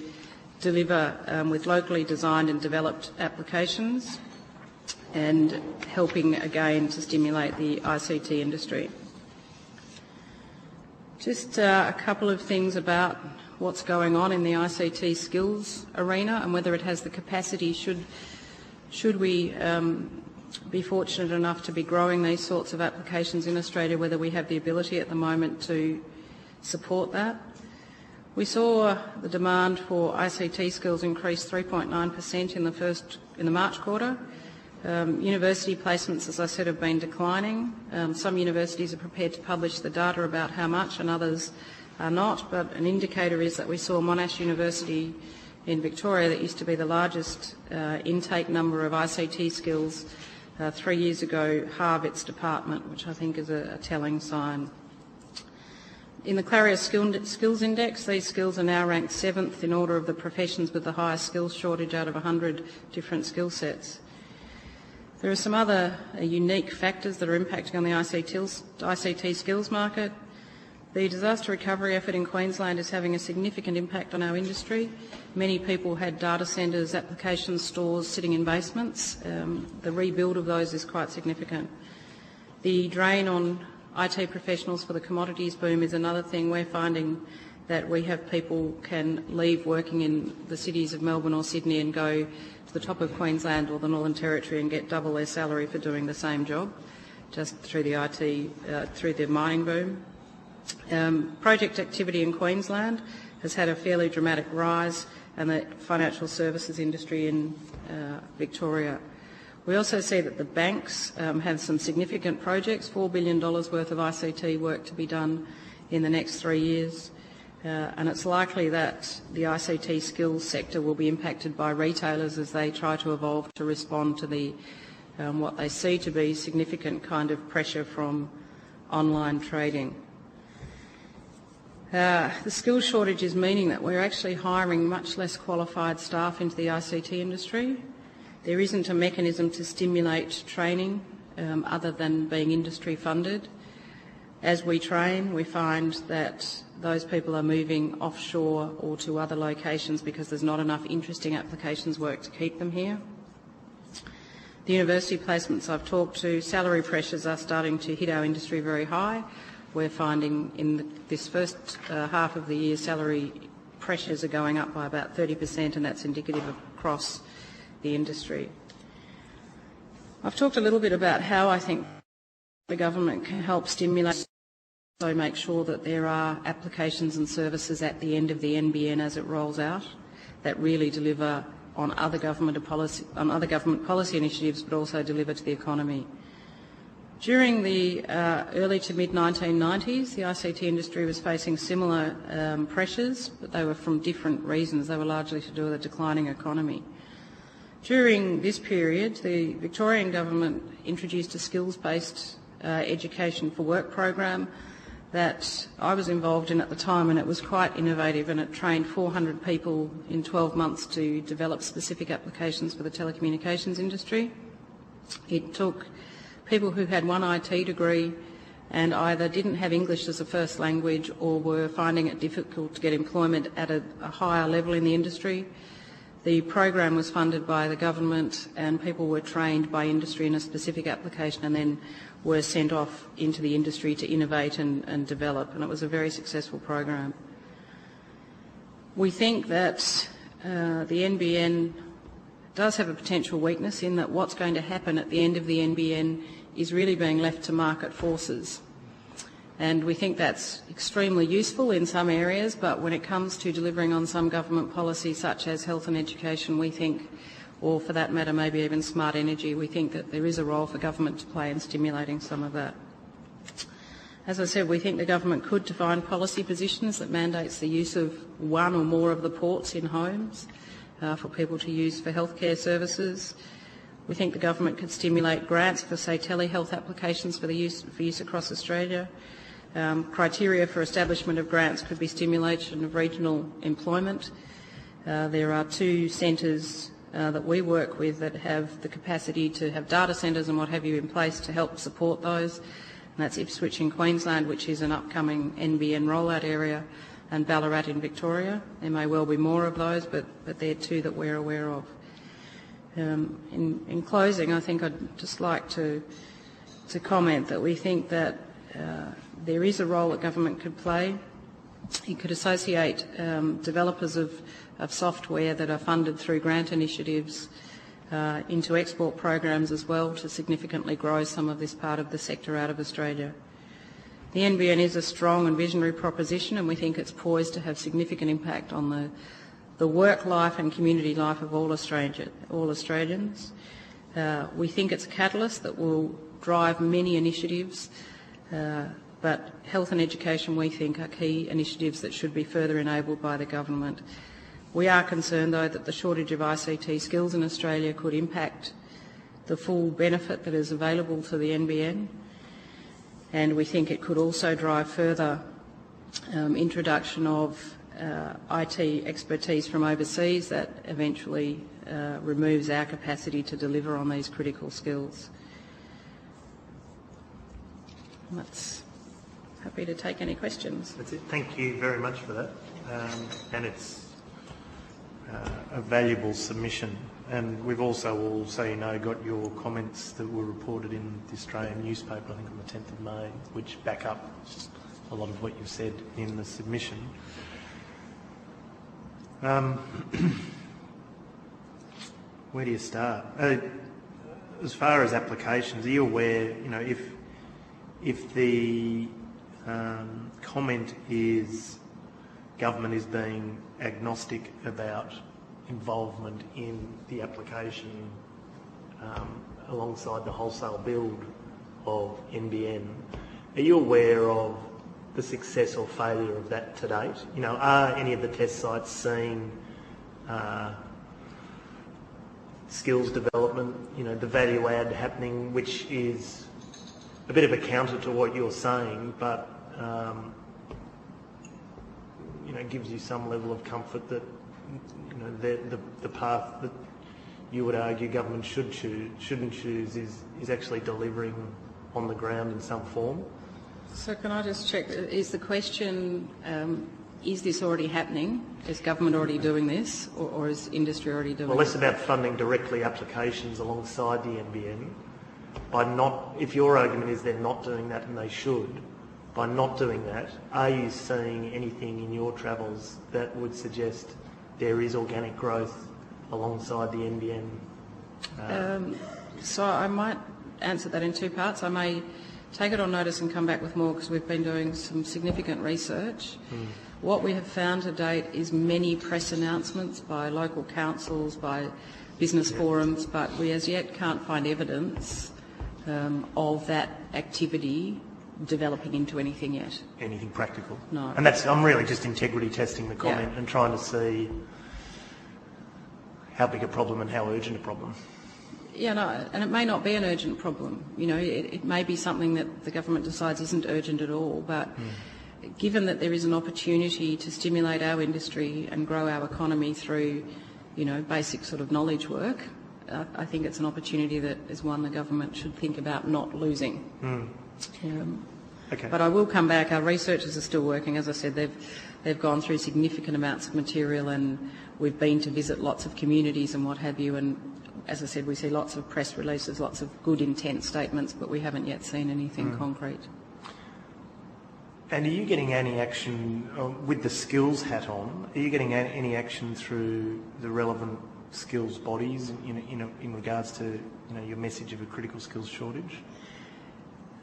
deliver with locally designed and developed applications and helping again to stimulate the ICT industry. Just a couple of things about what's going on in the ICT skills arena and whether it has the capacity, should we be fortunate enough to be growing these sorts of applications in Australia, whether we have the ability at the moment to support that. We saw the demand for ICT skills increase 3.9% in the March quarter. University placements, as I said, have been declining. Some universities are prepared to publish the data about how much and others are not, but an indicator is that we saw Monash University in Victoria, that used to be the largest intake number of ICT skills 3 years ago, halve its department, which I think is a telling sign. In the Clarios Skills Index, these skills are now ranked 7th in order of the professions with the highest skills shortage out of 100 different skill sets. There are some other unique factors that are impacting on the ICT skills market. The disaster recovery effort in Queensland is having a significant impact on our industry. Many people had data centres, application stores sitting in basements. The rebuild of those is quite significant. The drain on IT professionals for the commodities boom is another thing. We're finding that we have people can leave working in the cities of Melbourne or Sydney and go to the top of Queensland or the Northern Territory and get double their salary for doing the same job, just through the through the mining boom. Project activity in Queensland has had a fairly dramatic rise, and the financial services industry in Victoria. We also see that the banks have some significant projects, $4 billion worth of ICT work to be done in the next 3 years, and it's likely that the ICT skills sector will be impacted by retailers as they try to evolve to respond to the what they see to be significant kind of pressure from online trading. The skills shortage is meaning that we're actually hiring much less qualified staff into the ICT industry. There isn't a mechanism to stimulate training other than being industry funded. As we train, we find that those people are moving offshore or to other locations because there's not enough interesting applications work to keep them here. The university placements I've talked to, salary pressures are starting to hit our industry very high. We're finding in this first half of the year salary pressures are going up by about 30%, and that's indicative across the industry. I've talked a little bit about how I think the government can help stimulate, so make sure that there are applications and services at the end of the NBN as it rolls out that really deliver on other government policy initiatives, but also deliver to the economy. During the early to mid-1990s, the ICT industry was facing similar pressures, but they were from different reasons. They were largely to do with a declining economy. During this period, the Victorian government introduced a skills-based education for work program that I was involved in at the time, and it was quite innovative, and it trained 400 people in 12 months to develop specific applications for the telecommunications industry. It took people who had one IT degree and either didn't have English as a first language or were finding it difficult to get employment at a higher level in the industry. The program was funded by the government, and people were trained by industry in a specific application and then were sent off into the industry to innovate and develop, and it was a very successful program. We think that the NBN does have a potential weakness in that what's going to happen at the end of the NBN is really being left to market forces. And we think that's extremely useful in some areas, but when it comes to delivering on some government policy such as health and education, we think, or for that matter maybe even smart energy, we think that there is a role for government to play in stimulating some of that. As I said, we think the government could define policy positions that mandates the use of one or more of the ports in homes for people to use for healthcare services. We think the government could stimulate grants for, say, telehealth applications for use across Australia. Criteria for establishment of grants could be stimulation of regional employment. There are 2 centres that we work with that have the capacity to have data centres and what have you in place to help support those. And that's Ipswich in Queensland, which is an upcoming NBN rollout area, and Ballarat in Victoria. There may well be more of those, but they're 2 that we're aware of. In closing, I think I'd just like to comment that we think that there is a role that government could play. It could associate developers of software that are funded through grant initiatives into export programs as well to significantly grow some of this part of the sector out of Australia. The NBN is a strong and visionary proposition, and we think it's poised to have significant impact on the work life and community life of all Australians. We think it's a catalyst that will drive many initiatives, but health and education we think are key initiatives that should be further enabled by the government. We are concerned though that the shortage of ICT skills in Australia could impact the full benefit that is available to the NBN, and we think it could also drive further introduction of IT expertise from overseas that eventually removes our capacity to deliver on these critical skills. That's happy to take any questions. That's it. Thank you very much for that. And it's a valuable submission. And we've also, all so you know, got your comments that were reported in the Australian newspaper, I think on the 10th of May, which back up a lot of what you've said in the submission. Where do you start? As far as applications, are you aware, you know, if the comment is government is being agnostic about involvement in the application alongside the wholesale build of NBN, are you aware of the success or failure of that to date? You know, are any of the test sites seeing skills development, you know, the value add happening, which is a bit of a counter to what you're saying, but you know, gives you some level of comfort that, you know, the path that you would argue government shouldn't choose is actually delivering on the ground in some form. So can I just check, is the question, is this already happening? Is government already doing this, or is industry already doing it? Well, less about funding directly applications alongside the NBN. If your argument is they're not doing that and they should, by not doing that, are you seeing anything in your travels that would suggest there is organic growth alongside the NBN? So I might answer that in two parts. I may take it on notice and come back with more, because we've been doing some significant research. What we have found to date is many press announcements by local councils, by business forums, but we as yet can't find evidence of that activity developing into anything yet. Anything practical? No. And I'm really just integrity testing the comment and trying to see how big a problem and how urgent a problem. Yeah, no, and it may not be an urgent problem. You know, it may be something that the government decides isn't urgent at all, but given that there is an opportunity to stimulate our industry and grow our economy through, you know, basic sort of knowledge work, I think it's an opportunity that is one the government should think about not losing. Okay. But I will come back. Our researchers are still working. As I said, they've gone through significant amounts of material, and we've been to visit lots of communities and what have you, and as I said, we see lots of press releases, lots of good intent statements, but we haven't yet seen anything concrete. And are you getting any action with the skills hat on? Are you getting any action through the relevant skills bodies in regards to, you know, your message of a critical skills shortage?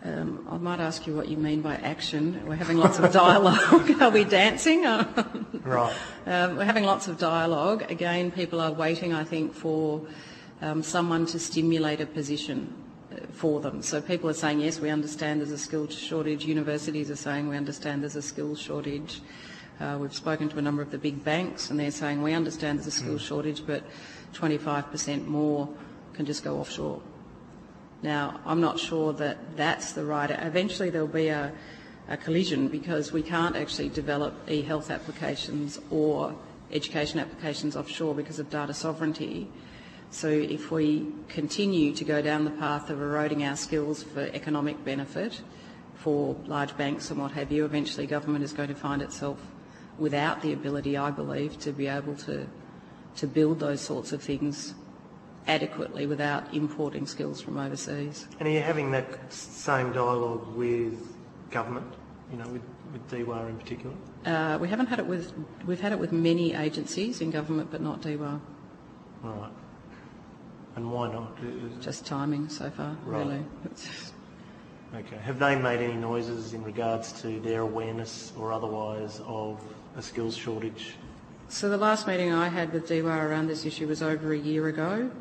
I might ask you what you mean by action. We're having lots of dialogue. Are we dancing? Right. We're having lots of dialogue. Again, people are waiting, I think, for someone to stimulate a position for them. So people are saying, yes, we understand there's a skills shortage. Universities are saying we understand there's a skills shortage. We've spoken to a number of the big banks, and they're saying we understand there's a skills shortage, but 25% more can just go offshore. Now, I'm not sure that that's the right... Eventually there'll be a collision, because we can't actually develop e-health applications or education applications offshore because of data sovereignty. So if we continue to go down the path of eroding our skills for economic benefit for large banks and what have you, eventually government is going to find itself without the ability, I believe, to be able to build those sorts of things adequately without importing skills from overseas. And are you having that same dialogue with government, you know, with DWA in particular? We haven't had it with... We've had it with many agencies in government, but not DWA. Right. And why not? Just timing so far, right. Really. Okay. Have they made any noises in regards to their awareness or otherwise of a skills shortage? So the last meeting I had with DWA around this issue was over a year ago,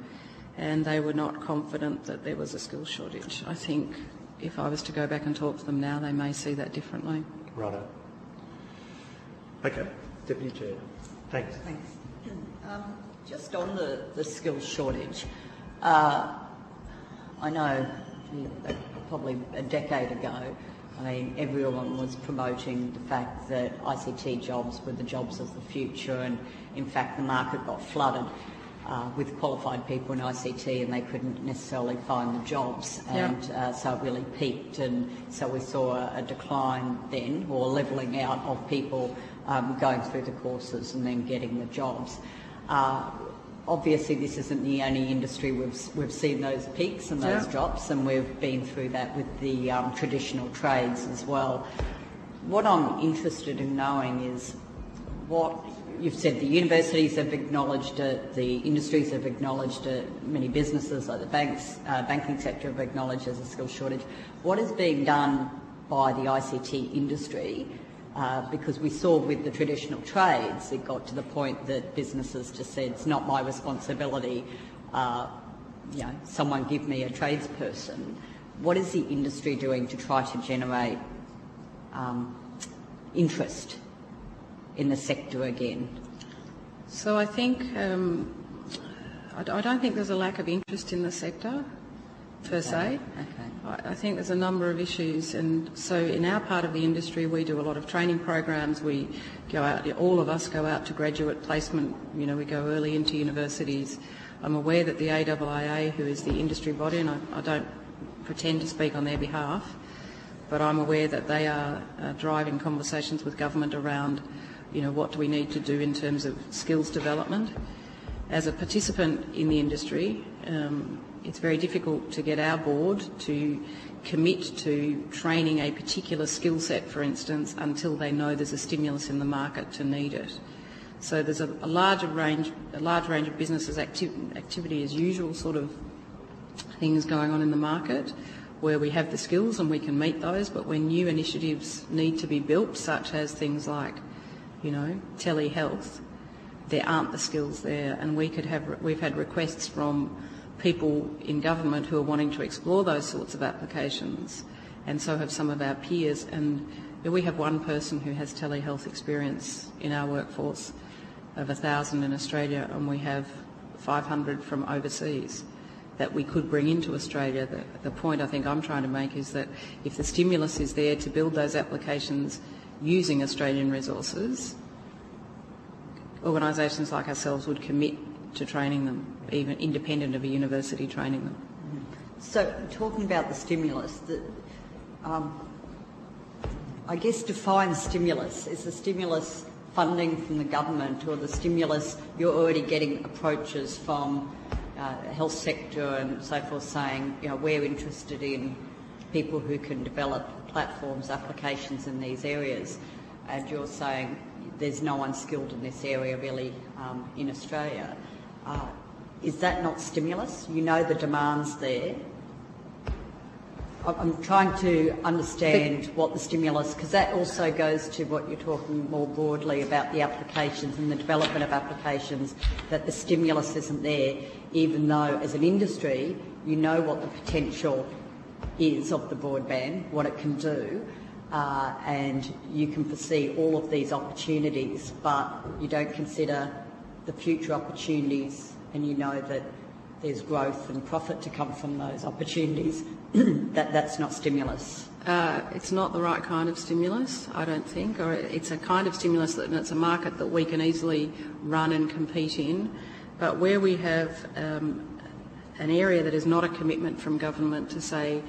and they were not confident that there was a skills shortage. I think if I was to go back and talk to them now, they may see that differently. Righto. Okay. Deputy Chair. Thanks. Thanks. Just on the skills shortage, I know probably a decade ago, I mean, everyone was promoting the fact that ICT jobs were the jobs of the future, and in fact the market got flooded. with qualified people in ICT, and they couldn't necessarily find the jobs, and so it really peaked, and so we saw a decline then, or levelling out of people going through the courses and then getting the jobs. Obviously, this isn't the only industry we've seen those peaks and those drops, and we've been through that with the traditional trades as well. What I'm interested in knowing is what you've said. The universities have acknowledged it, the industries have acknowledged it, many businesses like the banks, banking sector have acknowledged there's a skills shortage. What is being done by the ICT industry? Because we saw with the traditional trades, it got to the point that businesses just said, it's not my responsibility, someone give me a tradesperson. What is the industry doing to try to generate interest in the sector again? So I think, I don't think there's a lack of interest in the sector per se. Okay. I think there's a number of issues, and so in our part of the industry we do a lot of training programs. We go out, all of us go out to graduate placement, we go early into universities. I'm aware that the AIIA, who is the industry body, and I don't pretend to speak on their behalf, but I'm aware that they are driving conversations with government around, what do we need to do in terms of skills development. As a participant in the industry, it's very difficult to get our board to commit to training a particular skill set, for instance, until they know there's a stimulus in the market to need it. So there's a large range of businesses activity as usual sort of things going on in the market where we have the skills and we can meet those, but when new initiatives need to be built, such as things like, telehealth, there aren't the skills there, and we've had requests from people in government who are wanting to explore those sorts of applications, and so have some of our peers. And we have one person who has telehealth experience in our workforce of 1,000 in Australia, and we have 500 from overseas that we could bring into Australia. The point I think I'm trying to make is that if the stimulus is there to build those applications using Australian resources, organisations like ourselves would commit to training them, even independent of a university training them. So, talking about the stimulus, I guess define stimulus. Is the stimulus funding from the government, or the stimulus you're already getting approaches from the health sector and so forth saying, we're interested in people who can develop platforms, applications in these areas, and you're saying there's no one skilled in this area really in Australia. Is that not stimulus? The demand's there. I'm trying to understand what the stimulus, because that also goes to what you're talking more broadly about the applications and the development of applications, that the stimulus isn't there, even though as an industry you know what the potential is of the broadband, what it can do, and you can foresee all of these opportunities, but you don't consider the future opportunities, and you know that there's growth and profit to come from those opportunities. That's not stimulus. It's not the right kind of stimulus, I don't think, or it's a kind of stimulus that it's a market that we can easily run and compete in. But where we have an area that is not a commitment from government to say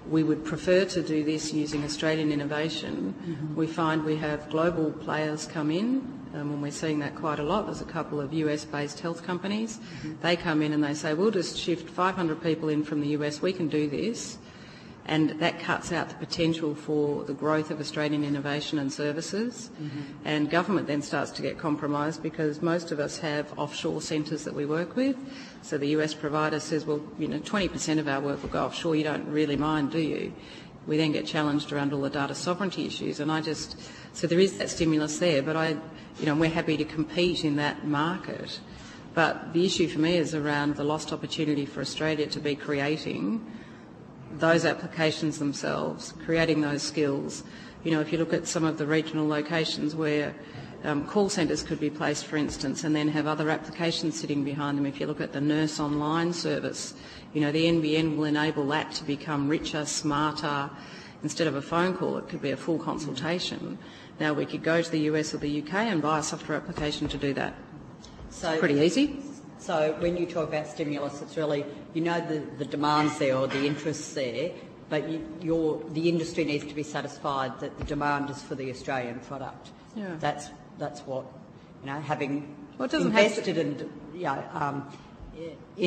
we would prefer to do this using Australian innovation, we find we have global players come in, and we're seeing that quite a lot. There's a couple of US-based health companies. They come in and they say, we'll just shift 500 people in from the US, we can do this, and that cuts out the potential for the growth of Australian innovation and services. And government then starts to get compromised because most of us have offshore centres that we work with. So the US provider says, well, 20% of our work will go offshore, you don't really mind, do you? We then get challenged around all the data sovereignty issues, and so there is that stimulus there, but we're happy to compete in that market. But the issue for me is around the lost opportunity for Australia to be creating those applications themselves, creating those skills. If you look at some of the regional locations where call centres could be placed, for instance, and then have other applications sitting behind them. If you look at the nurse online service, the NBN will enable that to become richer, smarter. Instead of a phone call, it could be a full consultation. Now, we could go to the US or the UK and buy a software application to do that. So pretty easy. So when you talk about stimulus, it's really, you know, the demand's there or the interest's there, but the industry needs to be satisfied that the demand is for the Australian product. Yeah. That's what, you know, having doesn't invested in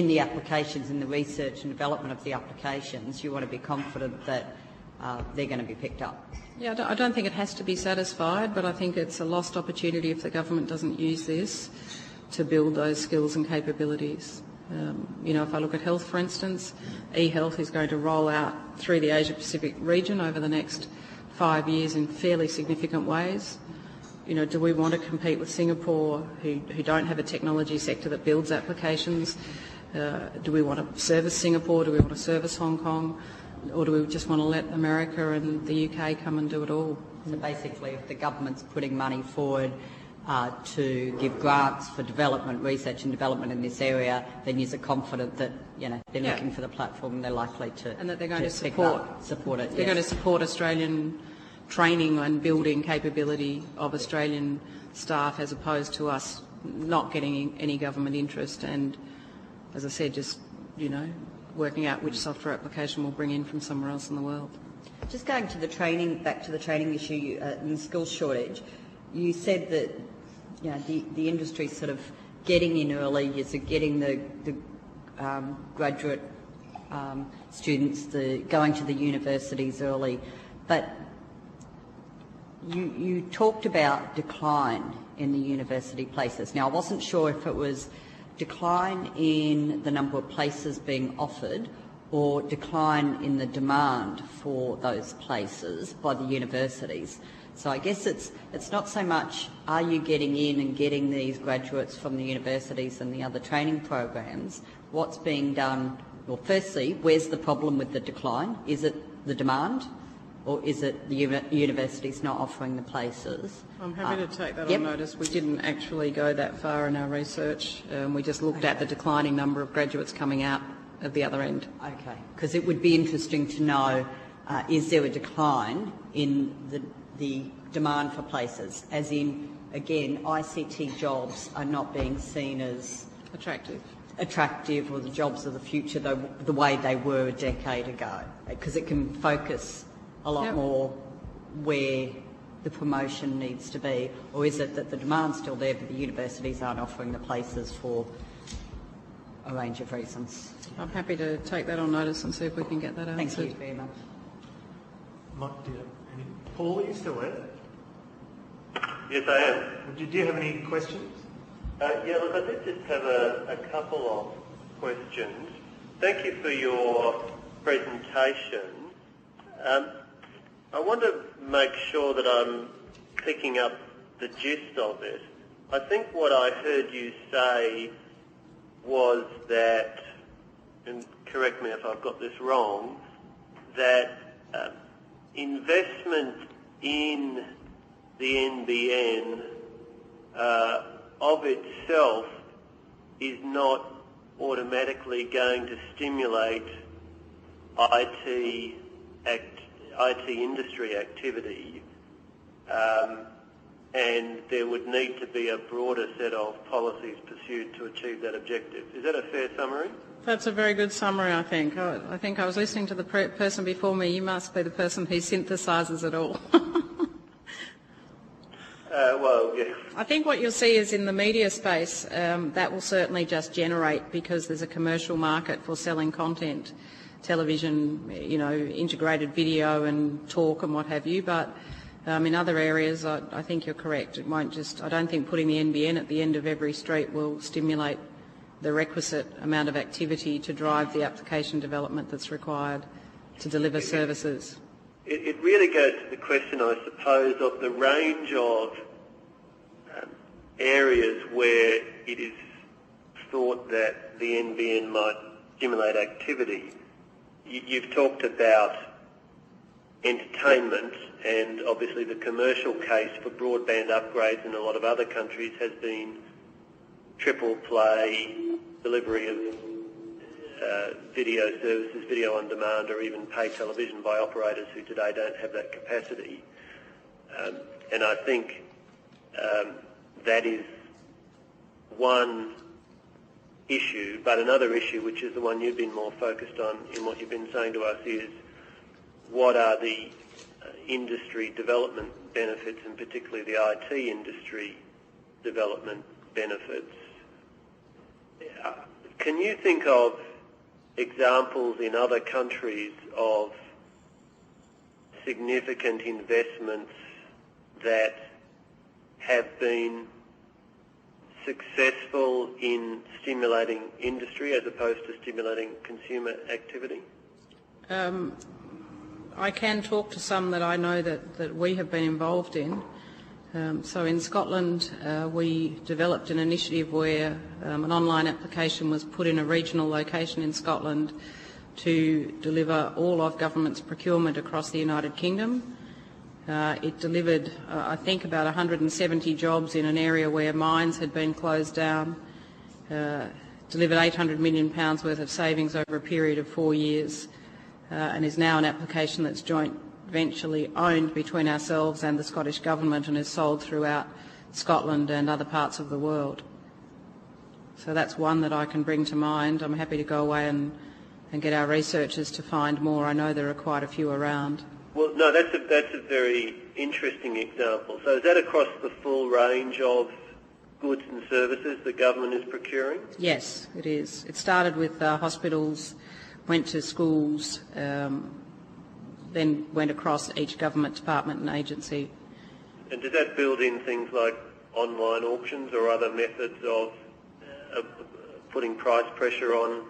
the applications, in the research and development of the applications, you want to be confident that they're going to be picked up. Yeah, I don't think it has to be satisfied, but I think it's a lost opportunity if the government doesn't use this to build those skills and capabilities. You know, if I look at health, for instance, e-health is going to roll out through the Asia-Pacific region over the next 5 years in fairly significant ways. You know, do we want to compete with Singapore, who don't have a technology sector that builds applications? Do we want to service Singapore? Do we want to service Hong Kong? Or do we just want to let America and the UK come and do it all? So basically, if the government's putting money forward to give grants for development, research and development in this area, then you're confident that, you know, they're looking for the platform and they're likely to... And that they're going to support it. They're going to support Australian training and building capability of Australian staff, as opposed to us not getting any government interest and, as I said, just, you know, working out which software application we'll bring in from somewhere else in the world. Just going to the training, back to the training issue and the skills shortage, you said that, you know, the industry's sort of getting in early, you're getting the graduate students, going to the universities early, but you talked about decline in the university places. Now, I wasn't sure if it was decline in the number of places being offered or decline in the demand for those places by the universities. So I guess it's not so much are you getting in and getting these graduates from the universities and the other training programs, what's being done. Well, firstly, where's the problem with the decline? Is it the demand, or is it the universities not offering the places? I'm happy to take that on notice. We didn't actually go that far in our research. We just looked at the declining number of graduates coming out of the other end. Okay, because it would be interesting to know, is there a decline in the demand for places, as in, again, ICT jobs are not being seen as attractive or the jobs of the future the way they were a decade ago, because it can focus a lot more where the promotion needs to be, or is it that the demand's still there but the universities aren't offering the places for a range of reasons? I'm happy to take that on notice and see if we can get that answered. Thank you very much. Mike, do you have any... Paul, are you still there? Yes, I am. Do you have any questions? Yeah, look, I did just have a couple of questions. Thank you for your presentation. I want to make sure that I'm picking up the gist of it. I think what I heard you say was that, and correct me if I've got this wrong, that investment in the NBN of itself is not automatically going to stimulate IT industry activity, and there would need to be a broader set of policies pursued to achieve that objective. Is that a fair summary? That's a very good summary, I think. I think I was listening to the person before me. You must be the person who synthesises it all. Well, yeah. I think what you'll see is in the media space, that will certainly just generate, because there's a commercial market for selling content, television, you know, integrated video and talk and what have you. But in other areas, I think you're correct. It won't just. I don't think putting the NBN at the end of every street will stimulate the requisite amount of activity to drive the application development that's required to deliver services. It really goes to the question, I suppose, of the range of areas where it is thought that the NBN might stimulate activity. You've talked about entertainment, and obviously the commercial case for broadband upgrades in a lot of other countries has been triple play, delivery of video services, video on demand, or even pay television by operators who today don't have that capacity. And I think that is one issue, but another issue, which is the one you've been more focused on in what you've been saying to us, is what are the industry development benefits, and particularly the IT industry development benefits. Can you think of examples in other countries of significant investments that have been successful in stimulating industry as opposed to stimulating consumer activity? I can talk to some that I know that we have been involved in. So in Scotland, we developed an initiative where an online application was put in a regional location in Scotland to deliver all of government's procurement across the United Kingdom. It delivered, I think, about 170 jobs in an area where mines had been closed down, delivered £800 million worth of savings over a period of 4 years, and is now an application that's joint venturely owned between ourselves and the Scottish Government and is sold throughout Scotland and other parts of the world. So that's one that I can bring to mind. I'm happy to go away and get our researchers to find more. I know there are quite a few around. Well, no, that's a very interesting example. So is that across the full range of goods and services the government is procuring? Yes, it is. It started with hospitals, went to schools, then went across each government department and agency. And does that build in things like online auctions or other methods of putting price pressure on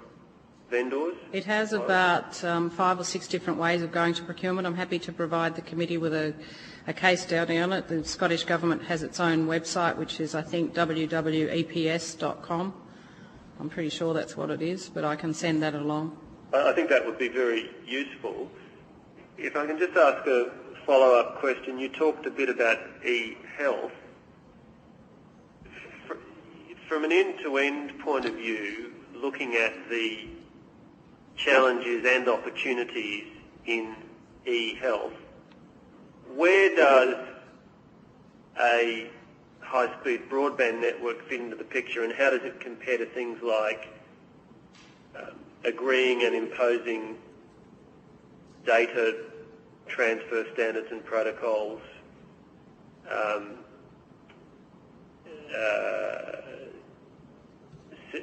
vendors? It has about 5 or 6 different ways of going to procurement. I'm happy to provide the committee with a case study on it. The Scottish Government has its own website, which is, I think, www.eps.com. I'm pretty sure that's what it is, but I can send that along. I think that would be very useful. If I can just ask a follow-up question. You talked a bit about e-health. From an end-to-end point of view, looking at the challenges and opportunities in e-health, where does a high-speed broadband network fit into the picture, and how does it compare to things like agreeing and imposing data transfer standards and protocols,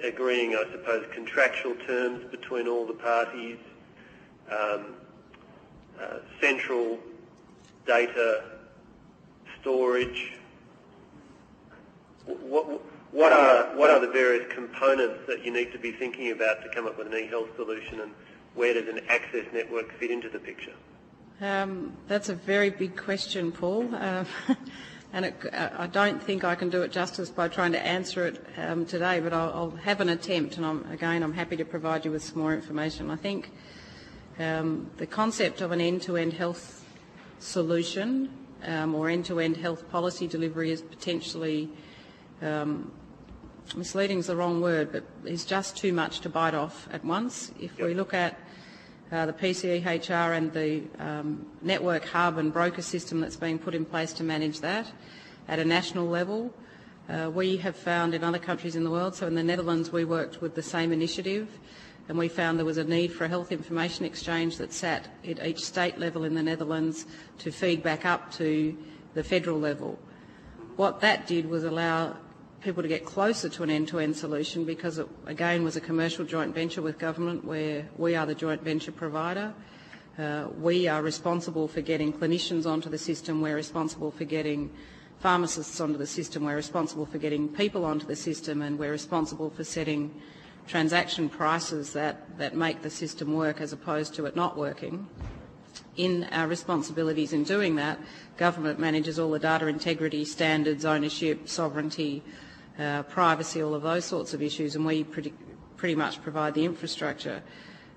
agreeing, I suppose, contractual terms between all the parties, central data storage? What are the various components that you need to be thinking about to come up with an e-health solution, and where does an access network fit into the picture? That's a very big question, Paul, and I don't think I can do it justice by trying to answer it today, but I'll have an attempt, and I'm happy to provide you with some more information. I think the concept of an end-to-end health solution or end-to-end health policy delivery is potentially misleading is the wrong word, but is just too much to bite off at once. If we look at the PCEHR and the network hub and broker system that's being put in place to manage that at a national level, we have found in other countries in the world, so in the Netherlands we worked with the same initiative, and we found there was a need for a health information exchange that sat at each state level in the Netherlands to feed back up to the federal level. What that did was allow people to get closer to an end-to-end solution, because it, again, was a commercial joint venture with government where we are the joint venture provider. We are responsible for getting clinicians onto the system, we're responsible for getting pharmacists onto the system, we're responsible for getting people onto the system, and we're responsible for setting transaction prices that make the system work as opposed to it not working. In our responsibilities in doing that, government manages all the data integrity, standards, ownership, sovereignty, privacy, all of those sorts of issues, and we pretty much provide the infrastructure.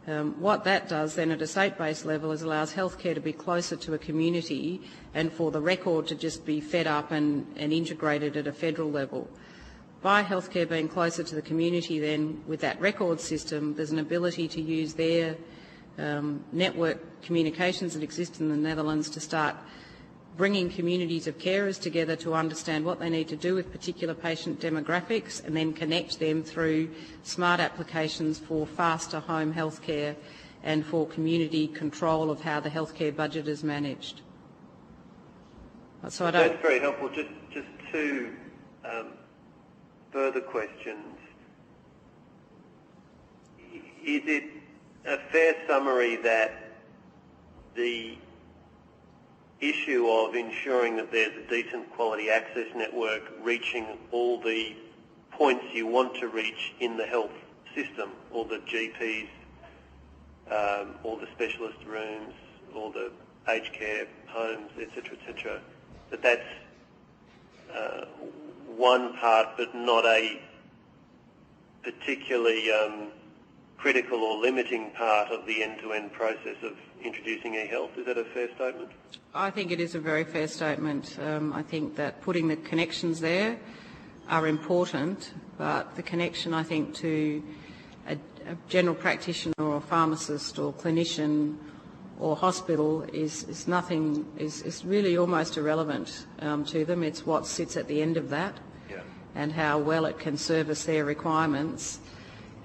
What that does then at a state-based level is allows healthcare to be closer to a community and for the record to just be fed up and integrated at a federal level. By healthcare being closer to the community then, with that record system, there's an ability to use their network communications that exist in the Netherlands to start bringing communities of carers together to understand what they need to do with particular patient demographics and then connect them through smart applications for faster home health care and for community control of how the healthcare budget is managed. So That's very helpful. Just two further questions. Is it a fair summary that the issue of ensuring that there's a decent quality access network reaching all the points you want to reach in the health system, all the GPs, all the specialist rooms, all the aged care homes, etc., that's one part but not a particularly critical or limiting part of the end-to-end process of introducing e-health? Is that a fair statement? I think it is a very fair statement. I think that putting the connections there are important, but the connection, I think, to a general practitioner or a pharmacist or clinician or hospital is nothing, is really almost irrelevant to them. It's what sits at the end of that and how well it can service their requirements.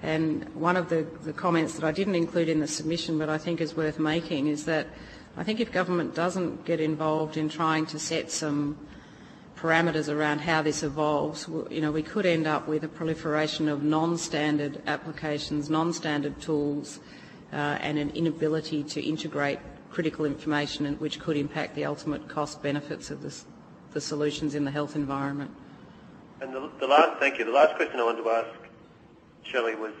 And one of the comments that I didn't include in the submission but I think is worth making is that I think if government doesn't get involved in trying to set some parameters around how this evolves, we could end up with a proliferation of non-standard applications, non-standard tools, and an inability to integrate critical information which could impact the ultimate cost benefits of the solutions in the health environment. And the last question I wanted to ask, Shelley, was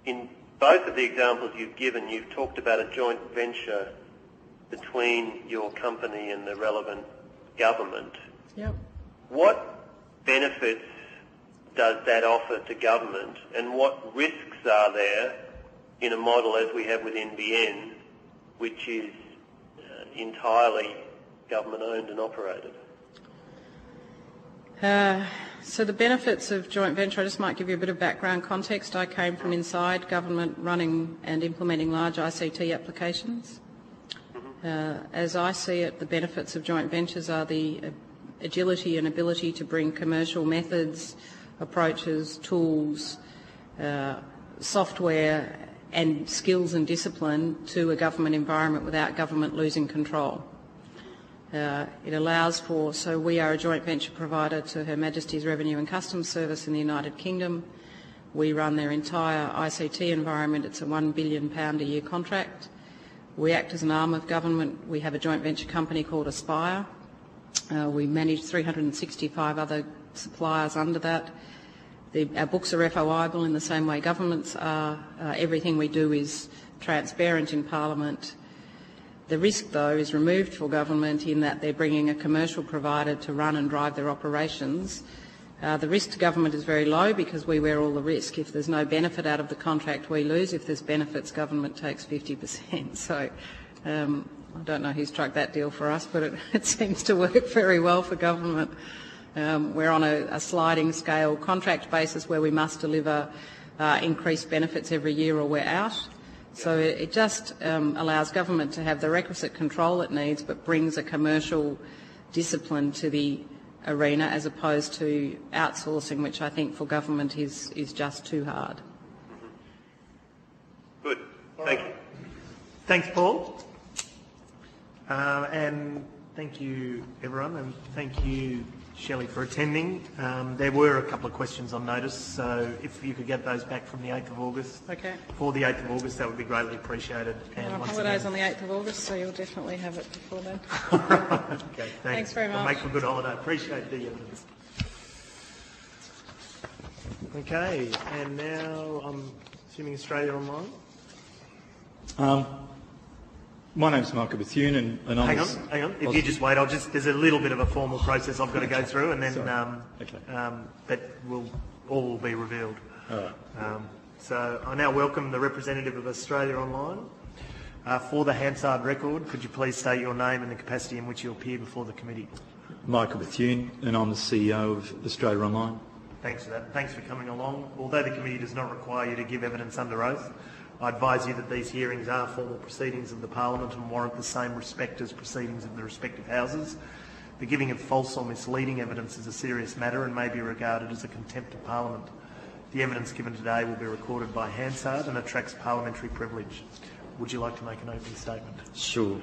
in both of the examples you've given, you've talked about a joint venture between your company and the relevant government. Yep. What benefits does that offer to government, and what risks are there in a model as we have with NBN, which is entirely government-owned and operated? So the benefits of joint venture, I just might give you a bit of background context. I came from inside government running and implementing large ICT applications. As I see it, the benefits of joint ventures are the agility and ability to bring commercial methods, approaches, tools, software and skills and discipline to a government environment without government losing control. It allows for, so we are a joint venture provider to Her Majesty's Revenue and Customs Service in the United Kingdom. We run their entire ICT environment. It's a £1 billion a year contract. We act as an arm of government. We have a joint venture company called Aspire. We manage 365 other suppliers under that. Our books are FOIable in the same way governments are. Everything we do is transparent in Parliament. The risk, though, is removed for government in that they're bringing a commercial provider to run and drive their operations. The risk to government is very low because we wear all the risk. If there's no benefit out of the contract, we lose. If there's benefits, government takes 50%. So I don't know who struck that deal for us, but it seems to work very well for government. We're on a sliding scale contract basis where we must deliver increased benefits every year or we're out. So it just allows government to have the requisite control it needs but brings a commercial discipline to the arena as opposed to outsourcing, which I think for government is just too hard. Good. Thank you. Thanks, Paul. And thank you, everyone, and thank you, Shelley, for attending. There were a couple of questions on notice, so if you could get those back from the 8th of August. Okay. For the 8th of August, that would be greatly appreciated. And once holidays again, on the 8th of August, so you'll definitely have it before then. Okay, Thanks very much. It'll make for a good holiday. Appreciate the evidence. Okay, and now I'm assuming Australia Online. My name's Michael Bethune and I'm... Hang on. If you just wait, there's a little bit of a formal process I've got to go through, and then that all will be revealed. All right. So I now welcome the representative of Australia Online. For the Hansard record, could you please state your name and the capacity in which you appear before the committee? Michael Bethune, and I'm the CEO of Australia Online. Thanks for that. Thanks for coming along. Although the committee does not require you to give evidence under oath, I advise you that these hearings are formal proceedings of the Parliament and warrant the same respect as proceedings of the respective houses. The giving of false or misleading evidence is a serious matter and may be regarded as a contempt of Parliament. The evidence given today will be recorded by Hansard and attracts parliamentary privilege. Would you like to make an opening statement? Sure.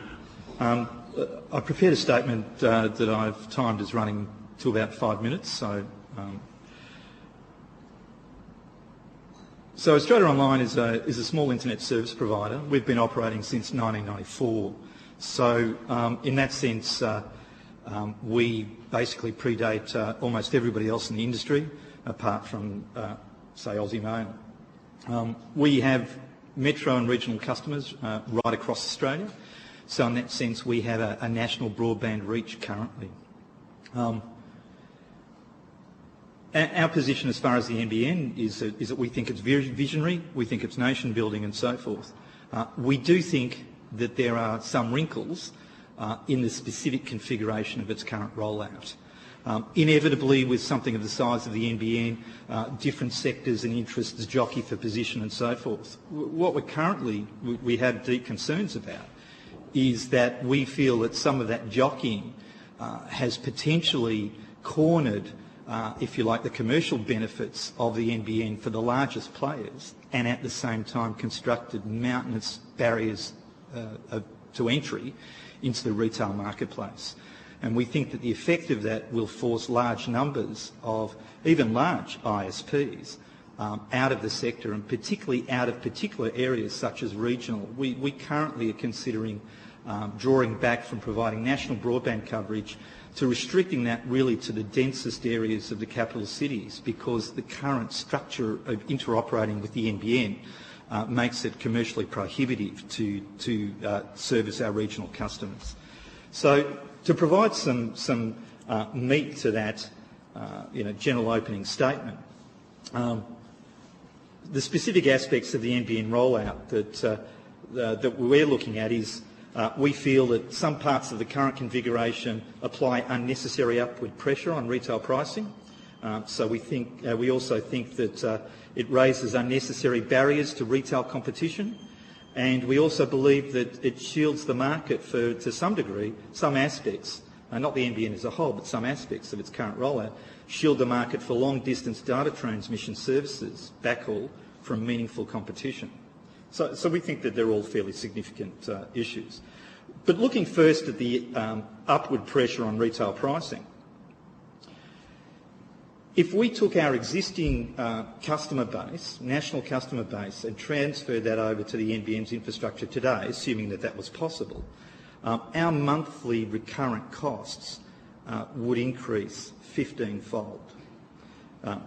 I prepared a statement that I've timed as running to about 5 minutes. So Australia Online is a small internet service provider. We've been operating since 1994. So in that sense, we basically predate almost everybody else in the industry, apart from, say, Aussie Mail. We have metro and regional customers right across Australia. So in that sense, we have a national broadband reach currently. Our position as far as the NBN is that we think it's very visionary, we think it's nation building and so forth. We do think that there are some wrinkles in the specific configuration of its current rollout. Inevitably, with something of the size of the NBN, different sectors and interests jockey for position and so forth. What we have deep concerns about is that we feel that some of that jockeying has potentially cornered, if you like, the commercial benefits of the NBN for the largest players, and at the same time constructed mountainous barriers to entry into the retail marketplace. And we think that the effect of that will force large numbers of even large ISPs out of the sector, and particularly out of particular areas such as regional. We currently are considering drawing back from providing national broadband coverage to restricting that really to the densest areas of the capital cities, because the current structure of interoperating with the NBN makes it commercially prohibitive to service our regional customers. So to provide some meat to that general opening statement, the specific aspects of the NBN rollout that we're looking at is we feel that some parts of the current configuration apply unnecessary upward pressure on retail pricing. So we also think that it raises unnecessary barriers to retail competition, and we also believe that it shields the market to some degree, some aspects, not the NBN as a whole, but some aspects of its current rollout, shield the market for long-distance data transmission services, backhaul, from meaningful competition. So we think that they're all fairly significant issues. But looking first at the upward pressure on retail pricing, if we took our existing customer base, national customer base, and transferred that over to the NBN's infrastructure today, assuming that that was possible, our monthly recurrent costs would increase 15-fold.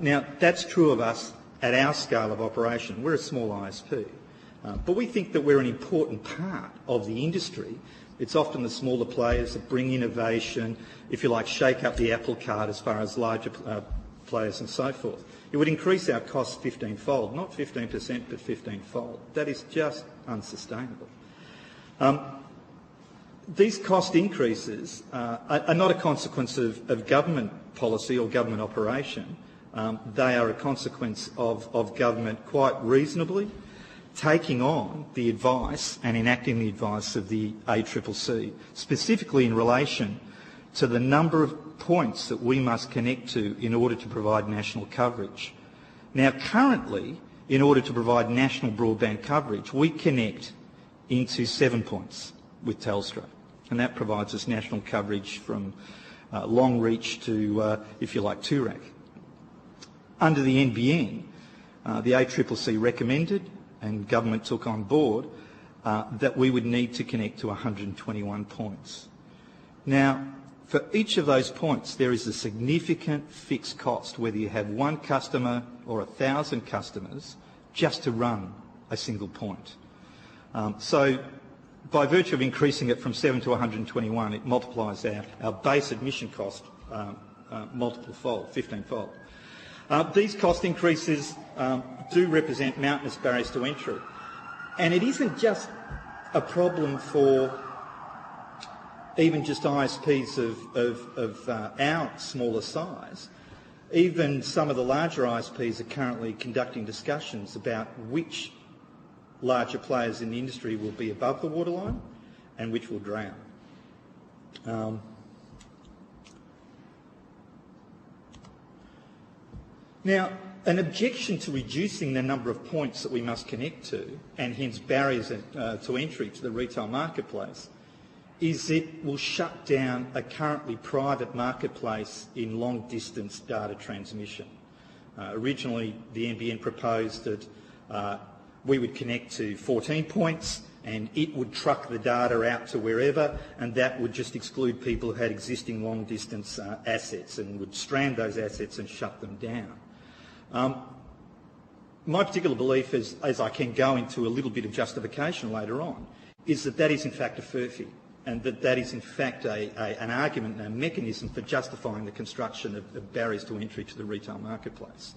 Now, that's true of us at our scale of operation. We're a small ISP. But we think that we're an important part of the industry. It's often the smaller players that bring innovation, if you like, shake up the apple cart as far as larger players and so forth. It would increase our costs 15-fold, not 15%, but 15-fold. That is just unsustainable. These cost increases are not a consequence of government policy or government operation. They are a consequence of government quite reasonably taking on the advice and enacting the advice of the ACCC, specifically in relation to the number of points that we must connect to in order to provide national coverage. Now, currently, in order to provide national broadband coverage, we connect into 7 points with Telstra, and that provides us national coverage from long reach to, if you like, Toorak. Under the NBN, the ACCC recommended, and government took on board, that we would need to connect to 121 points. Now, for each of those points, there is a significant fixed cost, whether you have one customer or 1,000 customers, just to run a single point. So by virtue of increasing it from 7 to 121, it multiplies our base admission cost multiple-fold, 15-fold. These cost increases do represent mountainous barriers to entry. And it isn't just a problem for even just ISPs of our smaller size. Even some of the larger ISPs are currently conducting discussions about which larger players in the industry will be above the waterline and which will drown. Now, an objection to reducing the number of points that we must connect to, and hence barriers to entry to the retail marketplace, is it will shut down a currently private marketplace in long-distance data transmission. Originally, the NBN proposed that we would connect to 14 points and it would truck the data out to wherever, and that would just exclude people who had existing long-distance assets and would strand those assets and shut them down. My particular belief, as I can go into a little bit of justification later on, is that that is in fact a furphy, and that is in fact an argument and a mechanism for justifying the construction of barriers to entry to the retail marketplace.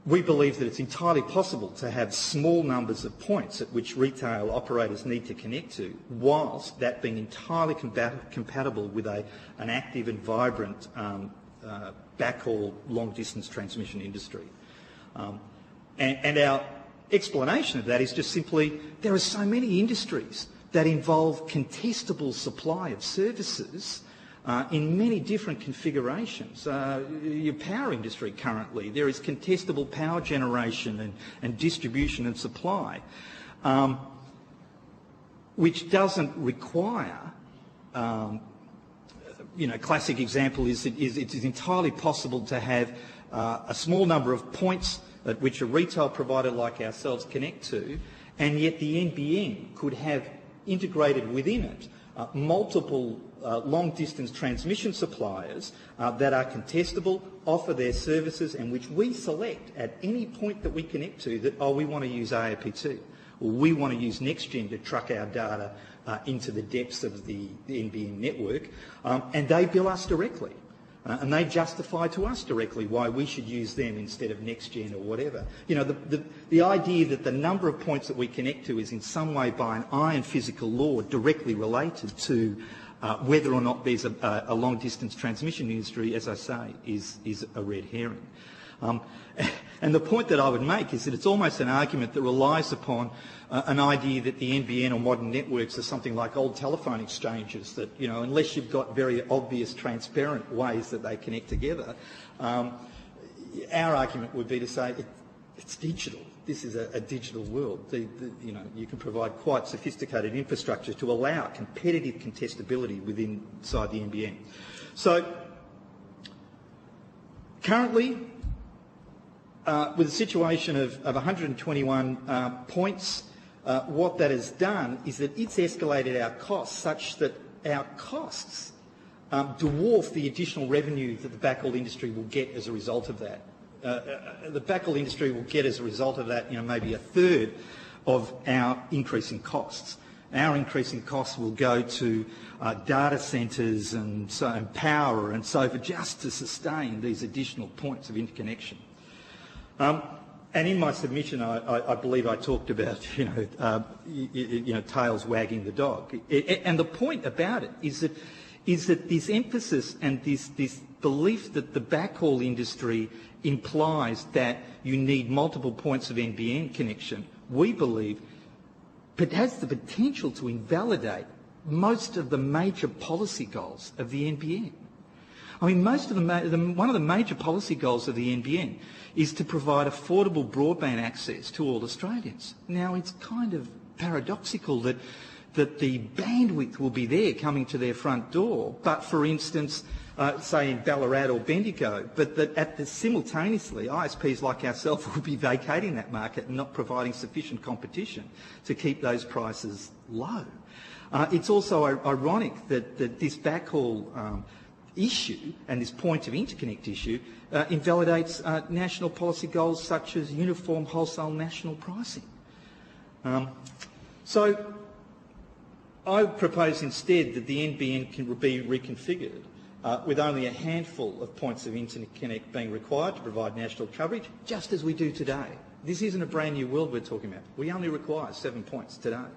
We believe that it's entirely possible to have small numbers of points at which retail operators need to connect to, whilst that being entirely compatible with an active and vibrant backhaul long-distance transmission industry. And our explanation of that is just simply there are so many industries that involve contestable supply of services in many different configurations. Your power industry currently, there is contestable power generation and distribution and supply, which doesn't require, classic example is it is entirely possible to have a small number of points at which a retail provider like ourselves connect to, and yet the NBN could have integrated within it multiple long-distance transmission suppliers that are contestable, offer their services, and which we select at any point that we connect to that, we want to use AAPT, or we want to use NextGen to truck our data into the depths of the NBN network, and they bill us directly. And they justify to us directly why we should use them instead of NextGen or whatever. The idea that the number of points that we connect to is in some way by an iron physical law directly related to whether or not there's a long-distance transmission industry, as I say, is a red herring. And the point that I would make is that it's almost an argument that relies upon an idea that the NBN or modern networks are something like old telephone exchanges, that, unless you've got very obvious, transparent ways that they connect together, our argument would be to say it's digital. This is a digital world. You can provide quite sophisticated infrastructure to allow competitive contestability inside the NBN. So currently, with a situation of 121 points, what that has done is that it's escalated our costs such that our costs dwarf the additional revenue that the backhaul industry will get as a result of that. The backhaul industry will get as a result of that, maybe a third of our increase in costs. Our increase in costs will go to data centres and power and so forth, just to sustain these additional points of interconnection. And in my submission, I believe I talked about, tails wagging the dog. And the point about it is that this emphasis and this belief that the backhaul industry implies that you need multiple points of NBN connection, we believe, but has the potential to invalidate most of the major policy goals of the NBN. I mean, one of the major policy goals of the NBN is to provide affordable broadband access to all Australians. Now, it's kind of paradoxical that the bandwidth will be there coming to their front door, but for instance, say in Ballarat or Bendigo, but that simultaneously ISPs like ourselves will be vacating that market and not providing sufficient competition to keep those prices low. It's also ironic that this backhaul issue and this point of interconnect issue invalidates national policy goals such as uniform wholesale national pricing. So I propose instead that the NBN can be reconfigured with only a handful of points of interconnect being required to provide national coverage, just as we do today. This isn't a brand new world we're talking about. We only require 7 points today.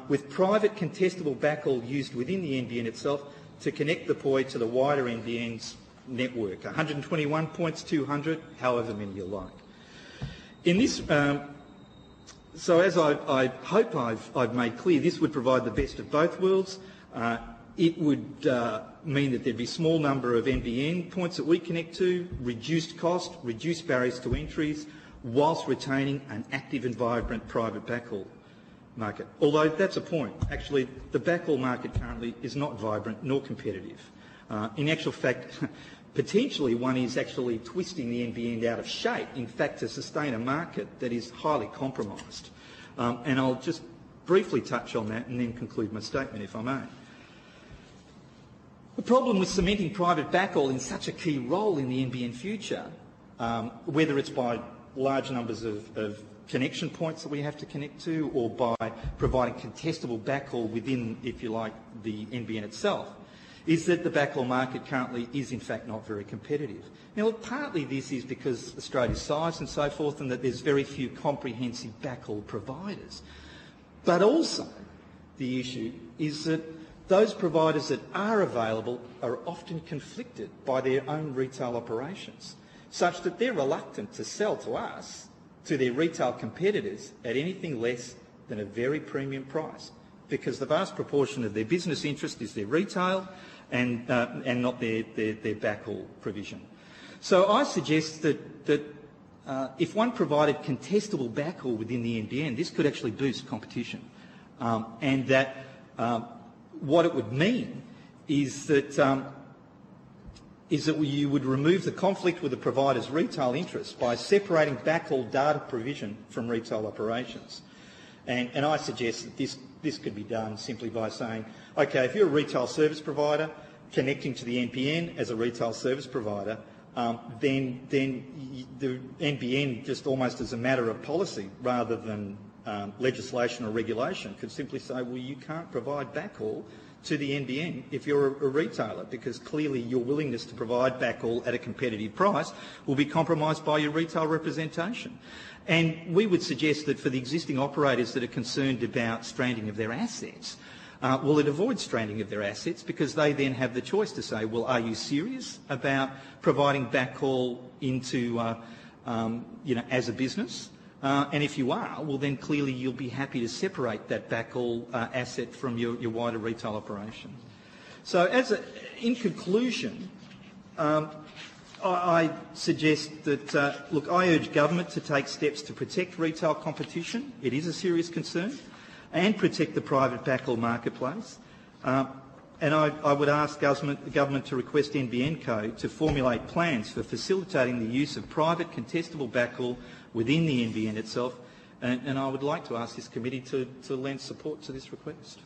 With private contestable backhaul used within the NBN itself to connect the POI to the wider NBN's network. 121 points, 200, however many you like. In this So as I hope I've made clear, this would provide the best of both worlds. It would mean that there'd be a small number of NBN points that we connect to, reduced cost, reduced barriers to entries, whilst retaining an active and vibrant private backhaul market. Although that's a point. Actually, the backhaul market currently is not vibrant nor competitive. In actual fact, potentially one is actually twisting the NBN out of shape, in fact, to sustain a market that is highly compromised. And I'll just briefly touch on that and then conclude my statement, if I may. The problem with cementing private backhaul in such a key role in the NBN future, whether it's by large numbers of connection points that we have to connect to or by providing contestable backhaul within, if you like, the NBN itself, is that the backhaul market currently is in fact not very competitive. Now, partly this is because Australia's size and so forth, and that there's very few comprehensive backhaul providers. But also the issue is that those providers that are available are often conflicted by their own retail operations, such that they're reluctant to sell to us, to their retail competitors, at anything less than a very premium price, because the vast proportion of their business interest is their retail and not their backhaul provision. So I suggest that if one provided contestable backhaul within the NBN, this could actually boost competition, and that what it would mean is that you would remove the conflict with the provider's retail interests by separating backhaul data provision from retail operations. And I suggest that this could be done simply by saying, okay, if you're a retail service provider connecting to the NBN as a retail service provider, then the NBN, just almost as a matter of policy rather than legislation or regulation, could simply say, well, you can't provide backhaul to the NBN if you're a retailer, because clearly your willingness to provide backhaul at a competitive price will be compromised by your retail representation. And we would suggest that for the existing operators that are concerned about stranding of their assets, well, it avoids stranding of their assets, because they then have the choice to say, well, are you serious about providing backhaul into, as a business? And if you are, well, then clearly you'll be happy to separate that backhaul asset from your wider retail operation. So in conclusion, I suggest that, look, I urge government to take steps to protect retail competition. It is a serious concern, and protect the private backhaul marketplace. And I would ask government to request NBN Co to formulate plans for facilitating the use of private contestable backhaul within the NBN itself, and I would like to ask this committee to lend support to this request.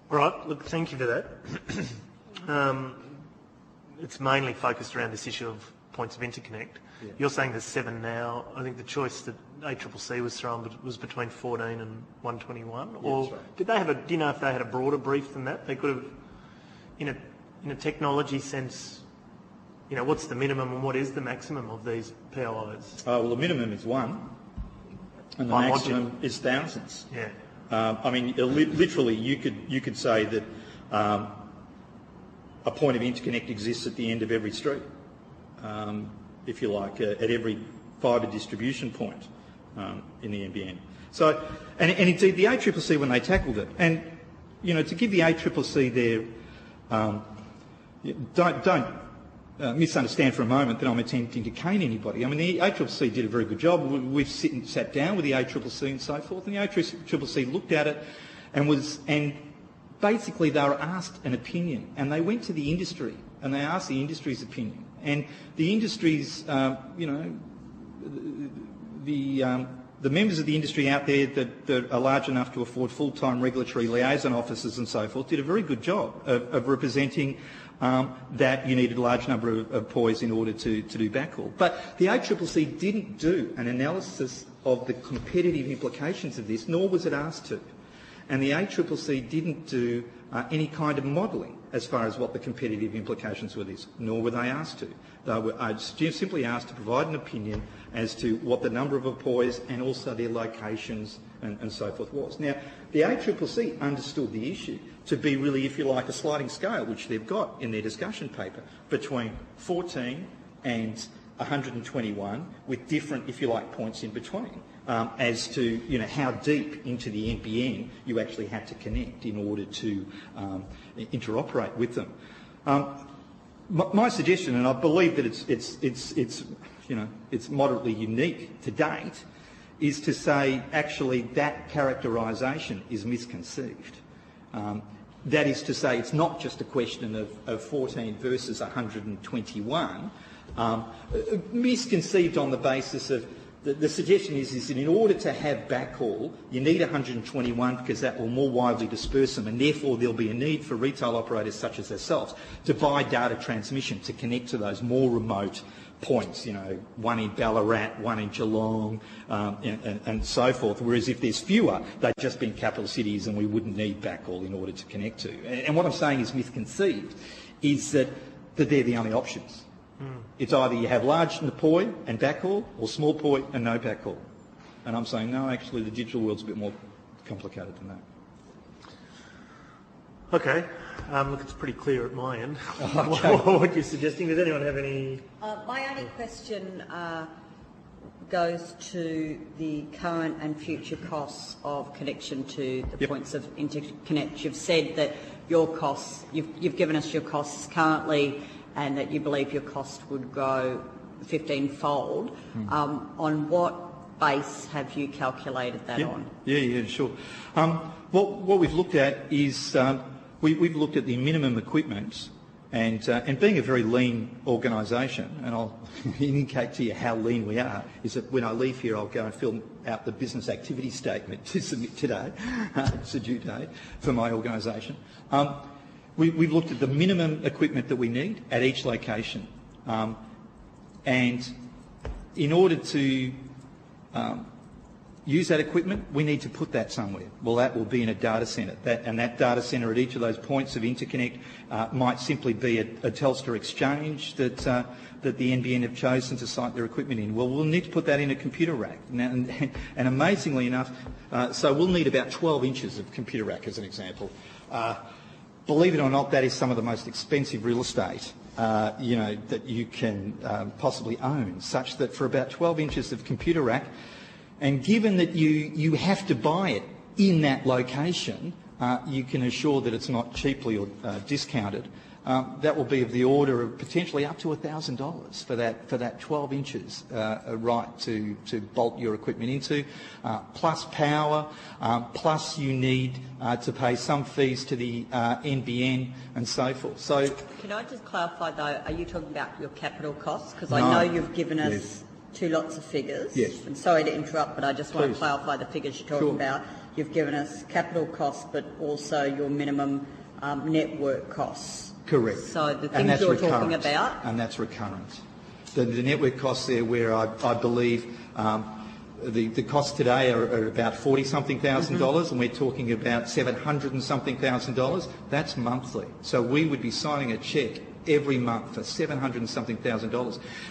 All right, look, thank you for that. It's mainly focused around this issue of points of interconnect. Yeah. You're saying there's 7 now. I think the choice that ACCC was thrown was between 14 and 121. Yeah, or right. Did they have do you know if they had a broader brief than that? They could have, in a technology sense, what's the minimum and what is the maximum of these POIs? Well, the minimum is 1, and the maximum is thousands. Yeah. I mean, literally, you could say that a point of interconnect exists at the end of every street, if you like, at every fibre distribution point in the NBN. So, and indeed, the ACCC, when they tackled it, and to give the ACCC their don't misunderstand for a moment that I'm attempting to cane anybody. I mean, the ACCC did a very good job. We've sat down with the ACCC and so forth, and the ACCC looked at it and basically they were asked an opinion, and they went to the industry and they asked the industry's opinion. And the industry's, the members of the industry out there that are large enough to afford full-time regulatory liaison officers and so forth did a very good job of representing that you needed a large number of POIs in order to do backhaul. But the ACCC didn't do an analysis of the competitive implications of this, nor was it asked to. And the ACCC didn't do any kind of modelling as far as what the competitive implications were this, nor were they asked to. They were simply asked to provide an opinion as to what the number of POIs and also their locations and so forth was. Now, the ACCC understood the issue to be really, if you like, a sliding scale, which they've got in their discussion paper, between 14 and 121 with different, if you like, points in between as to how deep into the NBN you actually had to connect in order to interoperate with them. My suggestion, and I believe that it's moderately unique to date, is to say actually that characterisation is misconceived. That is to say, it's not just a question of 14 versus 121, misconceived on the basis of the suggestion is that in order to have backhaul, you need 121 because that will more widely disperse them, and therefore there'll be a need for retail operators such as ourselves to buy data transmission to connect to those more remote points, one in Ballarat, one in Geelong, and so forth. Whereas if there's fewer, they'd just be in capital cities and we wouldn't need backhaul in order to connect to. And what I'm saying is misconceived, is that they're the only options. It's either you have large POI and backhaul or small POI and no backhaul. And I'm saying, no, actually the digital world's a bit more complicated than that. Okay. Look, it's pretty clear at my end what you're suggesting. Does anyone have any? My only question goes to the current and future costs of connection to the points of interconnect. You've said that your costs, you've given us your costs currently, and that you believe your cost would grow 15-fold. On what base have you calculated that on? Yeah, sure. What we've looked at is we've looked at the minimum equipment, and being a very lean organisation, and I'll indicate to you how lean we are, is that when I leave here I'll go and fill out the business activity statement to submit today. It's a due date for my organisation. We've looked at the minimum equipment that we need at each location, and in order to use that equipment, we need to put that somewhere. Well, that will be in a data centre, and that data centre at each of those points of interconnect might simply be a Telstra exchange that the NBN have chosen to site their equipment in. Well, we'll need to put that in a computer rack, and amazingly enough, so we'll need about 12 inches of computer rack as an example. Believe it or not, that is some of the most expensive real estate that you can possibly own, such that for about 12 inches of computer rack, and given that you have to buy it in that location, you can assure that it's not cheaply or discounted. That will be of the order of potentially up to $1,000 for that 12 inches right to bolt your equipment into, plus power, plus you need to pay some fees to the NBN and so forth. So, can I just clarify though? Are you talking about your capital costs? Because I know you've given us two lots of figures. Yes. And sorry to interrupt, but I just want Please. to clarify the figures you're talking about. You've given us capital costs, but also your minimum network costs. Correct. So the things you're talking about. And that's recurrent. The network costs there, where I believe the costs today are about $40-something thousand, and we're talking about $700 and something thousand. That's monthly. So we would be signing a cheque every month for $700 and something thousand,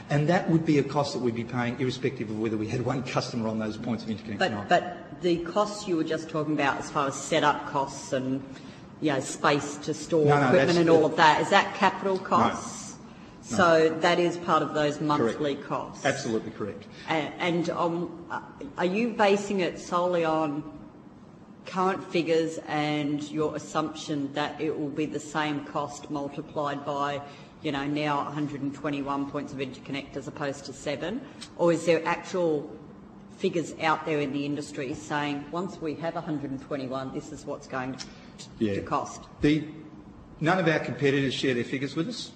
and that would be a cost that we'd be paying irrespective of whether we had one customer on those points of interconnection or not. But the costs you were just talking about, as far as set-up costs and space to store equipment and all of that, is that capital costs? No. So that is part of those monthly costs? Absolutely correct. And are you basing it solely on current figures and your assumption that it will be the same cost multiplied by, now 121 points of interconnect as opposed to 7? Or is there actual figures out there in the industry saying once we have 121, this is what's going to cost? None of our competitors share their figures with us.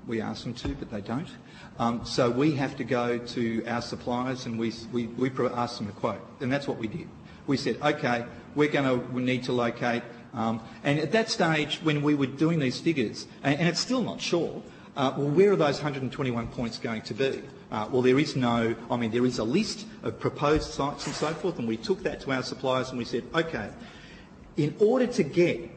We ask them to, but they don't. So we have to go to our suppliers and we ask them a quote, and that's what we did. We said, okay, we need to locate, and at that stage when we were doing these figures, and it's still not sure, where are those 121 points going to be? Well, there is a list of proposed sites and so forth, and we took that to our suppliers and we said, okay, in order to get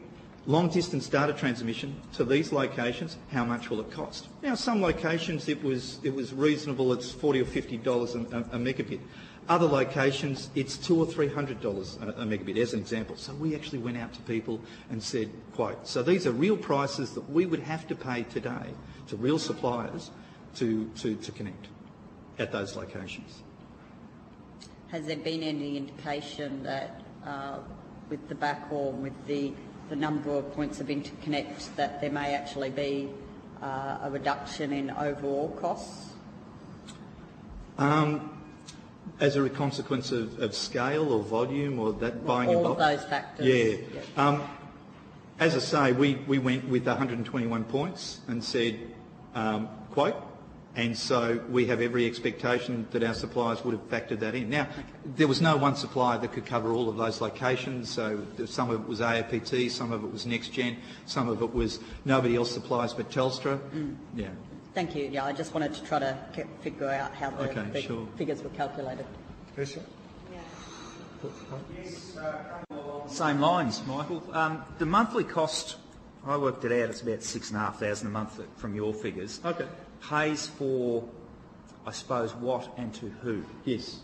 long-distance data transmission to these locations, how much will it cost? Now, some locations it was reasonable, it's $40 or $50 a megabit. Other locations, it's $200 or $300 a megabit, as an example. So we actually went out to people and said, quote, so these are real prices that we would have to pay today to real suppliers to connect. at those locations. Has there been any indication that with the backhaul, with the number of points of interconnect, that there may actually be a reduction in overall costs? As a consequence of scale or volume or that buying in all bulk? Of those factors. Yeah. As I say, we went with 121 points and said, quote, and so we have every expectation that our suppliers would have factored that in. Now, there was no one supplier that could cover all of those locations, so some of it was AAPT, some of it was NextGen, some of it was nobody else supplies but Telstra. Yeah. Thank you. Yeah, I just wanted to try to figure out how the figures were calculated. Same lines, Michael. The monthly cost, I worked it out, it's about $6,500 a month from your figures. Okay. Pays for, I suppose, what and to who? Yes.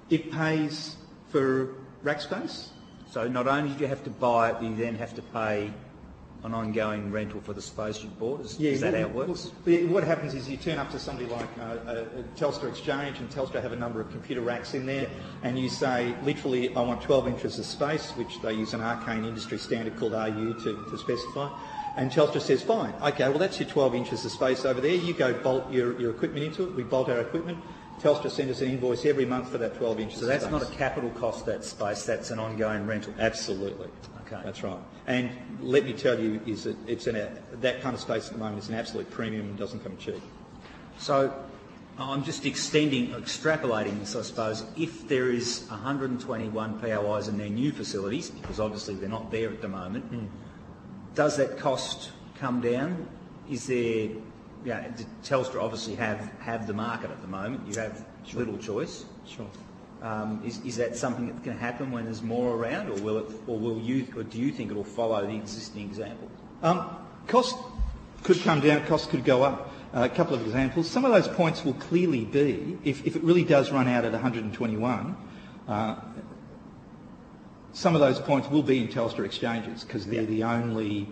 It pays for rack space. So not only do you have to buy it, you then have to pay an ongoing rental for the space you've bought? Is that how it works? What happens is you turn up to somebody like a Telstra Exchange, and Telstra have a number of computer racks in there, and you say, literally, I want 12 inches of space, which they use an arcane industry standard called RU to specify. And Telstra says, fine, okay, well, that's your 12 inches of space over there. You go bolt your equipment into it. We bolt our equipment. Telstra sends us an invoice every month for that 12 inches. So that's not a capital cost, that space, that's an ongoing rental? Absolutely. Okay. That's right. And let me tell you, is that that kind of space at the moment is an absolute premium and doesn't come cheap. So I'm just extrapolating this, I suppose. If there is 121 POIs in their new facilities, because obviously they're not there at the moment, does that cost come down? Is there... Yeah, Telstra obviously have the market at the moment. You have little choice. Sure. Is that something that can happen when there's more around, or do you think it'll follow the existing example? Cost could come down. Cost could go up. A couple of examples. Some of those points will clearly be, if it really does run out at 121, some of those points will be in Telstra exchanges because they're the only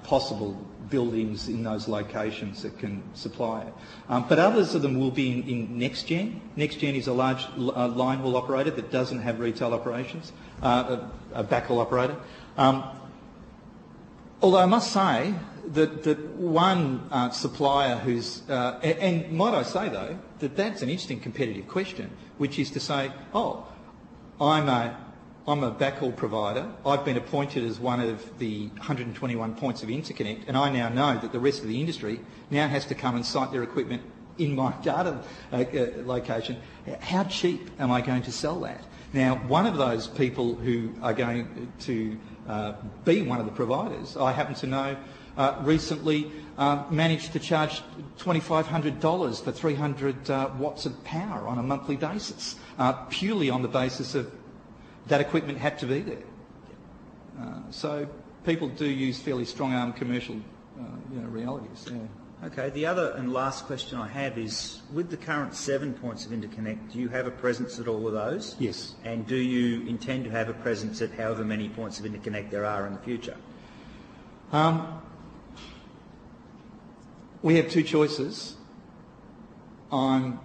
possible buildings in those locations that can supply it. But others of them will be in NextGen. NextGen is a large line haul operator that doesn't have retail operations, a backhaul operator. Although I must say that one supplier who's, and might I say though, that's an interesting competitive question, which is to say, oh, I'm a backhaul provider. I've been appointed as one of the 121 points of interconnect, and I now know that the rest of the industry now has to come and site their equipment in my data location. How cheap am I going to sell that? Now, one of those people who are going to be one of the providers, I happen to know, recently managed to charge $2,500 for 300 watts of power on a monthly basis, purely on the basis of that equipment had to be there. So people do use fairly strong-arm commercial realities. Yeah. Okay, the other and last question I have is, with the current 7 points of interconnect, do you have a presence at all of those? Yes. And do you intend to have a presence at however many points of interconnect there are in the future? We have two choices. I'm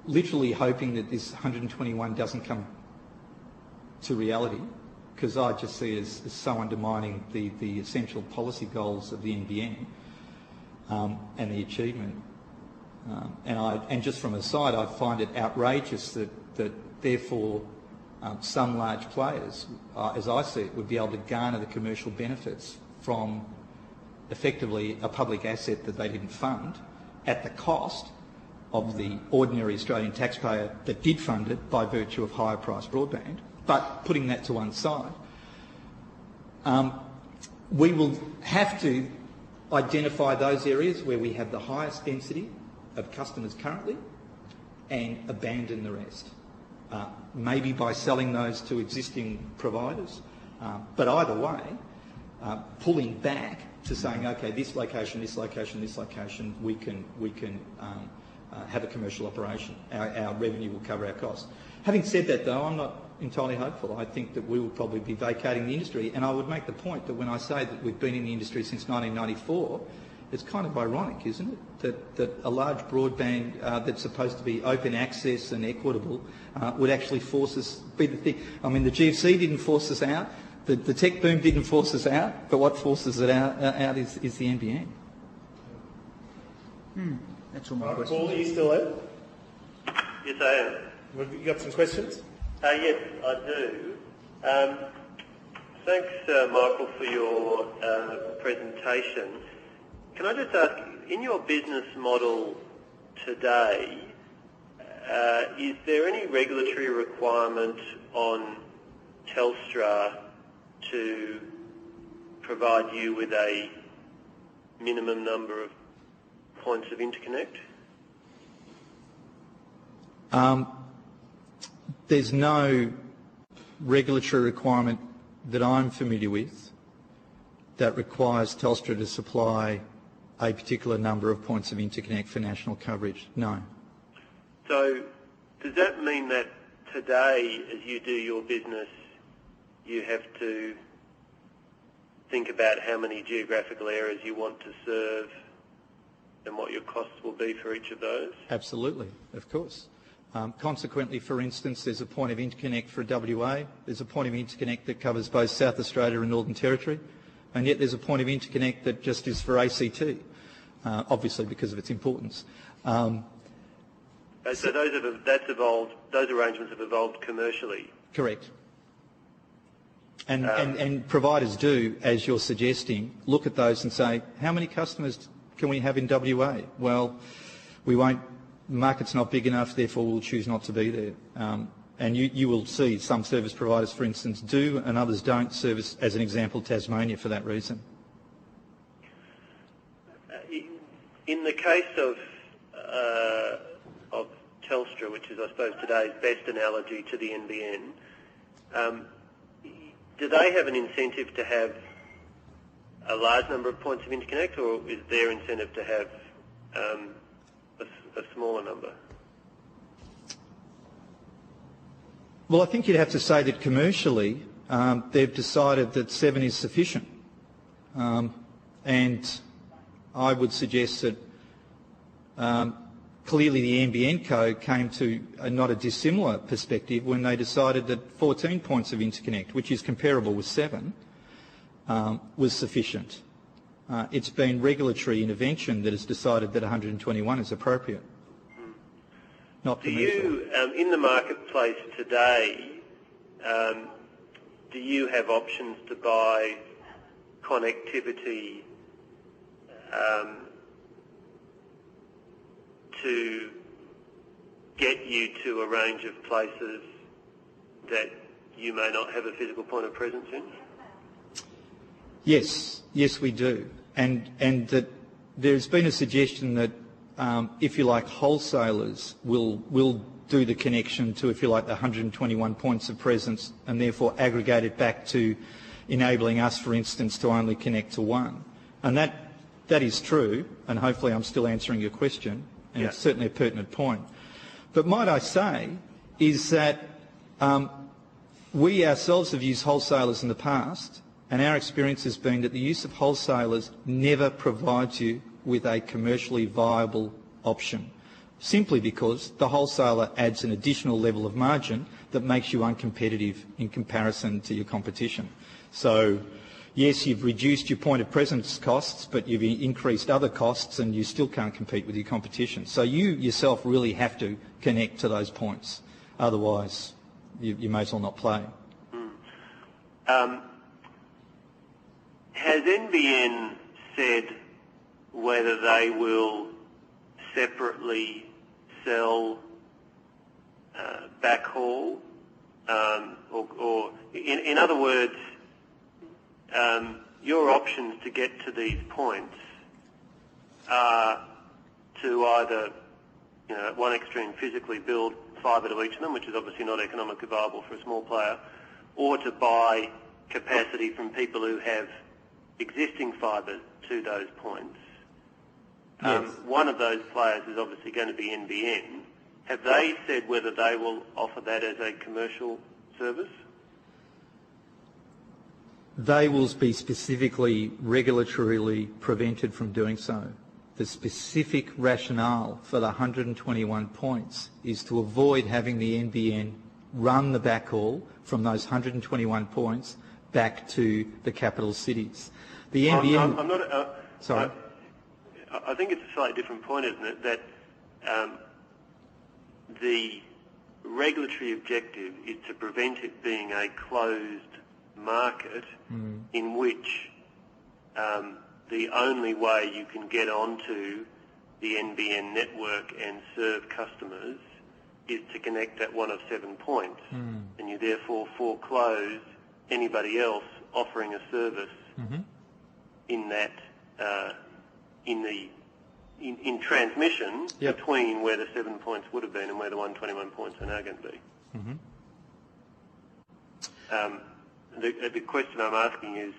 literally hoping that this 121 doesn't come to reality, because I just see it as so undermining the essential policy goals of the NBN and the achievement. And just from a side, I find it outrageous that therefore some large players, as I see it, would be able to garner the commercial benefits from effectively a public asset that they didn't fund at the cost of the ordinary Australian taxpayer that did fund it by virtue of higher priced broadband. But putting that to one side, we will have to identify those areas where we have the highest density of customers currently and abandon the rest. Maybe by selling those to existing providers, but either way, pulling back to saying, okay, this location, this location, this location, we can have a commercial operation. Our revenue will cover our costs. Having said that, though, I'm not entirely hopeful. I think that we will probably be vacating the industry, and I would make the point that when I say that we've been in the industry since 1994, It's kind of ironic, isn't it, that a large broadband that's supposed to be open access and equitable would actually force us be the thing. I mean, the GFC didn't force us out, the tech boom didn't force us out, but what forces it out is the NBN. That's all my Paul, questions. are you still there? Yes, I am. Have you got some questions? Yes, I do. Thanks, Michael, for your presentation. Can I just ask, in your business model today, is there any regulatory requirement on Telstra to provide you with a minimum number of points of interconnect? There's no regulatory requirement that I'm familiar with that requires Telstra to supply a particular number of points of interconnect for national coverage. No. So does that mean that today, as you do your business, you have to think about how many geographical areas you want to serve and what your costs will be for each of those? Absolutely, of course. Consequently, for instance, there's a point of interconnect for WA, there's a point of interconnect that covers both South Australia and Northern Territory, and yet there's a point of interconnect that just is for ACT, obviously because of its importance. So those arrangements have evolved commercially? Correct. And providers do, as you're suggesting, look at those and say, how many customers can we have in WA? Well, we won't. The market's not big enough, therefore we'll choose not to be there. And you will see some service providers, for instance, do and others don't service, as an example, Tasmania for that reason. In the case of Telstra, which is I suppose today's best analogy to the NBN, do they have an incentive to have a large number of points of interconnect, or is their incentive to have a smaller number? Well, I think you'd have to say that commercially they've decided that 7 is sufficient. And I would suggest that clearly the NBN code came to not a dissimilar perspective when they decided that 14 points of interconnect, which is comparable with 7, was sufficient. It's been regulatory intervention that has decided that 121 is appropriate. Not do commercial. you, in the marketplace today, do you have options to buy connectivity to get you to a range of places that you may not have a physical point of presence in? Yes, we do. And that there's been a suggestion that, if you like, wholesalers will do the connection to, if you like, the 121 points of presence and therefore aggregate it back to enabling us, for instance, to only connect to 1. And that is true, and hopefully I'm still answering your question, and It's certainly a pertinent point. But might I say is that we ourselves have used wholesalers in the past, and our experience has been that the use of wholesalers never provides you with a commercially viable option, simply because the wholesaler adds an additional level of margin that makes you uncompetitive in comparison to your competition. So, yes, you've reduced your point of presence costs, but you've increased other costs and you still can't compete with your competition. So you yourself really have to connect to those points. Otherwise, you may as well not play. Has NBN said whether they will separately sell backhaul, or in other words, your options to get to these points are to either, at one extreme, physically build fibre to each of them, which is obviously not economically viable for a small player, or to buy capacity from people who have existing fibre to those points. Yes. One of those players is obviously going to be NBN. Have they said whether they will offer that as a commercial service? they will be specifically regulatorily prevented from doing so. The specific rationale for the 121 points is to avoid having the NBN run the backhaul from those 121 points back to the capital cities. The NBN... I'm not... sorry? I think it's a slightly different point, isn't it, that the regulatory objective is to prevent it being a closed market in which the only way you can get onto the NBN network and serve customers is to connect at one of 7 points, and you therefore foreclose anybody else offering a service in that in transmission between where the 7 points would have been and where the 121 points are now going to be. The question I'm asking is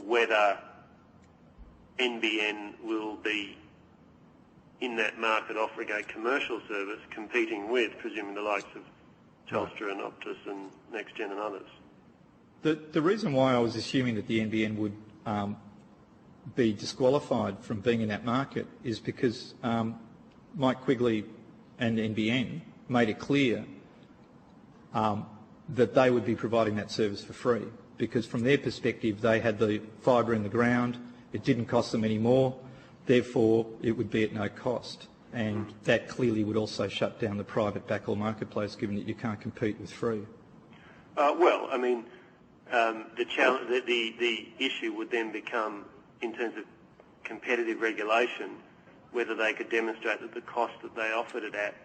whether NBN will be in that market offering a commercial service competing with, presumably, the likes of Telstra and Optus and NextGen and others. The reason why I was assuming that the NBN would be disqualified from being in that market is because Mike Quigley and NBN made it clear that they would be providing that service for free, because from their perspective they had the fibre in the ground, it didn't cost them any more, therefore it would be at no cost. And that clearly would also shut down the private backhaul marketplace, given that you can't compete with free. Well, I mean, the issue would then become, in terms of competitive regulation, whether they could demonstrate that the cost that they offered it at,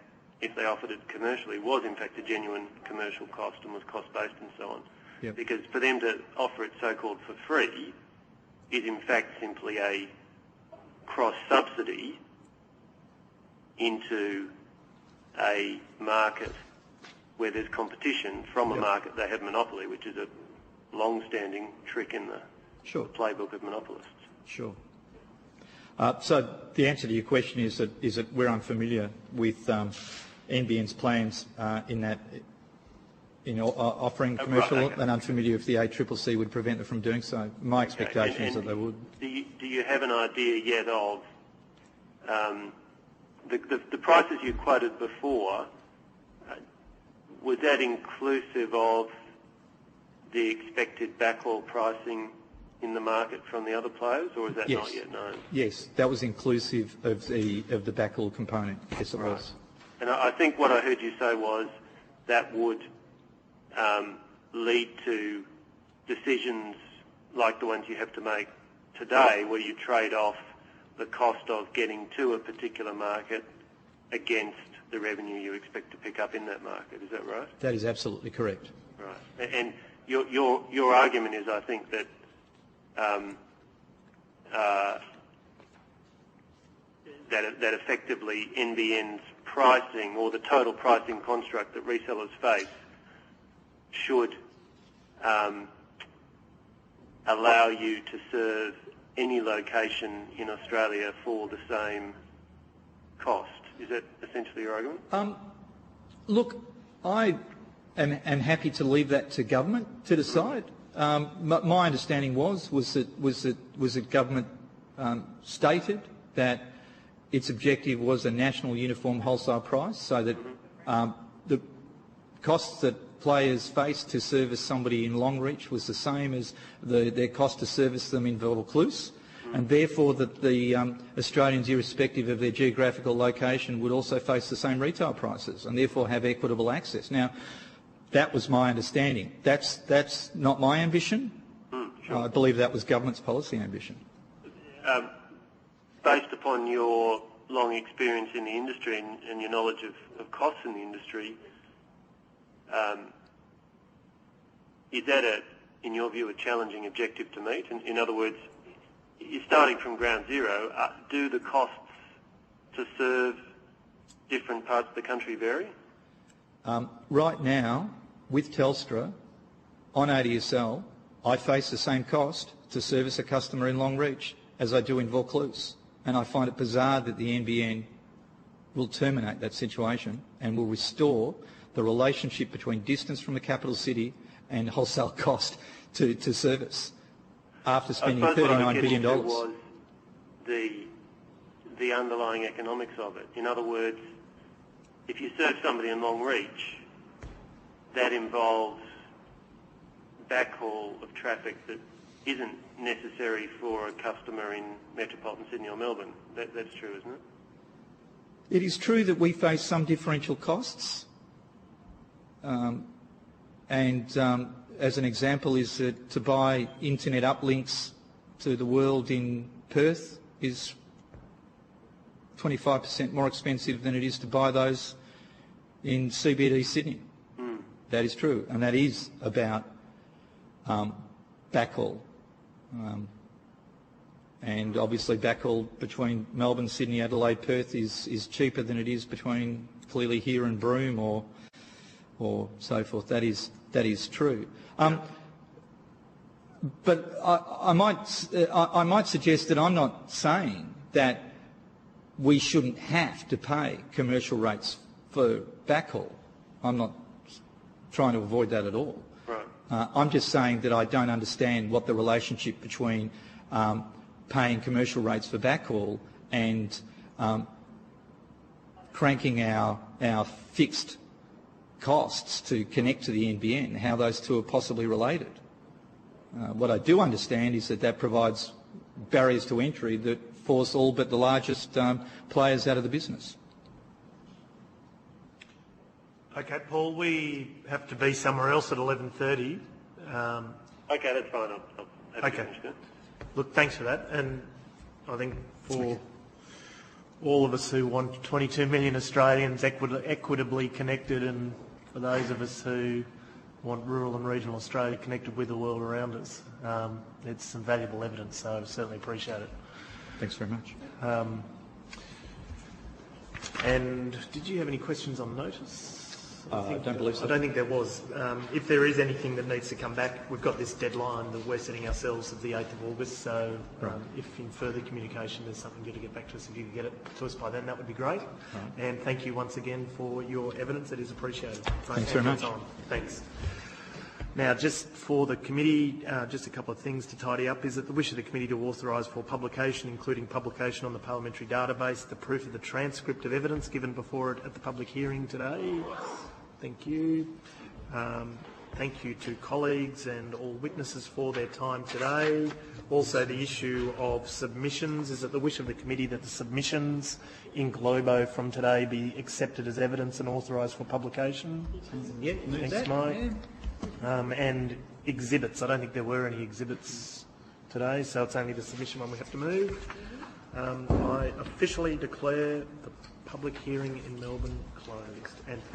if they offered it commercially, was in fact a genuine commercial cost and was cost-based and so on. Yep. Because for them to offer it so-called for free is in fact simply a cross-subsidy into a market where there's competition from a market they have monopoly, which is a long-standing trick in the playbook of monopolists. Sure. So the answer to your question is that we're unfamiliar with NBN's plans in offering commercial, and unfamiliar if the ACCC would prevent them from doing so. My expectation is that they would. Do you have an idea yet of the prices you quoted before? Was that inclusive of the expected backhaul pricing in the market from the other players, or is that not yet known? Yes, that was inclusive of the backhaul component. Yes, it was. And I think what I heard you say was that would lead to decisions like the ones you have to make today, where you trade off the cost of getting to a particular market against the revenue you expect to pick up in that market. Is that right? That is absolutely correct. Right. And your argument is, I think, that that effectively NBN's pricing, or the total pricing construct that resellers face, should allow you to serve any location in Australia for the same cost. Is that essentially your argument? Look, I am happy to leave that to government to decide. My understanding was that government stated that its objective was a national uniform wholesale price, so that the costs that players face to service somebody in Longreach was the same as their cost to service them in Vaucluse, and therefore that the Australians, irrespective of their geographical location, would also face the same retail prices and therefore have equitable access. Now, that was my understanding. That's not my ambition. Sure. I believe that was government's policy ambition. Based upon your long experience in the industry and your knowledge of costs in the industry, is that, in your view, a challenging objective to meet? In other words, you're starting from ground zero. Do the costs to serve different parts of the country vary? Right now, with Telstra, on ADSL, I face the same cost to service a customer in Longreach as I do in Vaucluse. And I find it bizarre that the NBN will terminate that situation and will restore the relationship between distance from the capital city and wholesale cost to service after spending I suppose what I was $39 billion. getting to was the underlying economics of it. In other words, if you serve somebody in long reach, that involves backhaul of traffic that isn't necessary for a customer in metropolitan Sydney or Melbourne. That's true, isn't it? It is true that we face some differential costs, as an example is that to buy internet uplinks to the world in Perth is 25% more expensive than it is to buy those in CBD Sydney. That is true, and that is about backhaul. And obviously backhaul between Melbourne, Sydney, Adelaide, Perth is cheaper than it is between clearly here and Broome or so forth. That is true. But I might suggest that I'm not saying that we shouldn't have to pay commercial rates for backhaul. I'm not trying to avoid that at all. Right. I'm just saying that I don't understand what the relationship between paying commercial rates for backhaul and cranking our fixed costs to connect to the NBN, how those two are possibly related. What I do understand is that provides barriers to entry that force all but the largest players out of the business. Okay, Paul, we have to be somewhere else at 11:30. Okay, that's fine. I'll have to Okay. finish that. Look, thanks for that. And I think for all of us who want 22 million Australians equitably connected, and for those of us who want rural and regional Australia connected with the world around us, it's some valuable evidence, so I certainly appreciate it. Thanks very much. And did you have any questions on notice? I don't believe so. I don't think there was. If there is anything that needs to come back, we've got this deadline that we're setting ourselves of the 8th of August, so if in further communication there's something good to get back to us, if you could get it to us by then, that would be great. And thank you once again for your evidence. It is appreciated. Thanks very much. Thanks. Now, just for the committee, just a couple of things to tidy up. Is it the wish of the committee to authorise for publication, including publication on the parliamentary database, the proof of the transcript of evidence given before it at the public hearing today? Thank you. Thank you to colleagues and all witnesses for their time today. Also, the issue of submissions. Is it the wish of the committee that the submissions in Globo from today be accepted as evidence and authorised for publication? Yeah, Thanks, Mike. And exhibits. I don't think there were any exhibits today, so it's only the submission one we have to move. I officially declare the public hearing in Melbourne closed. And thank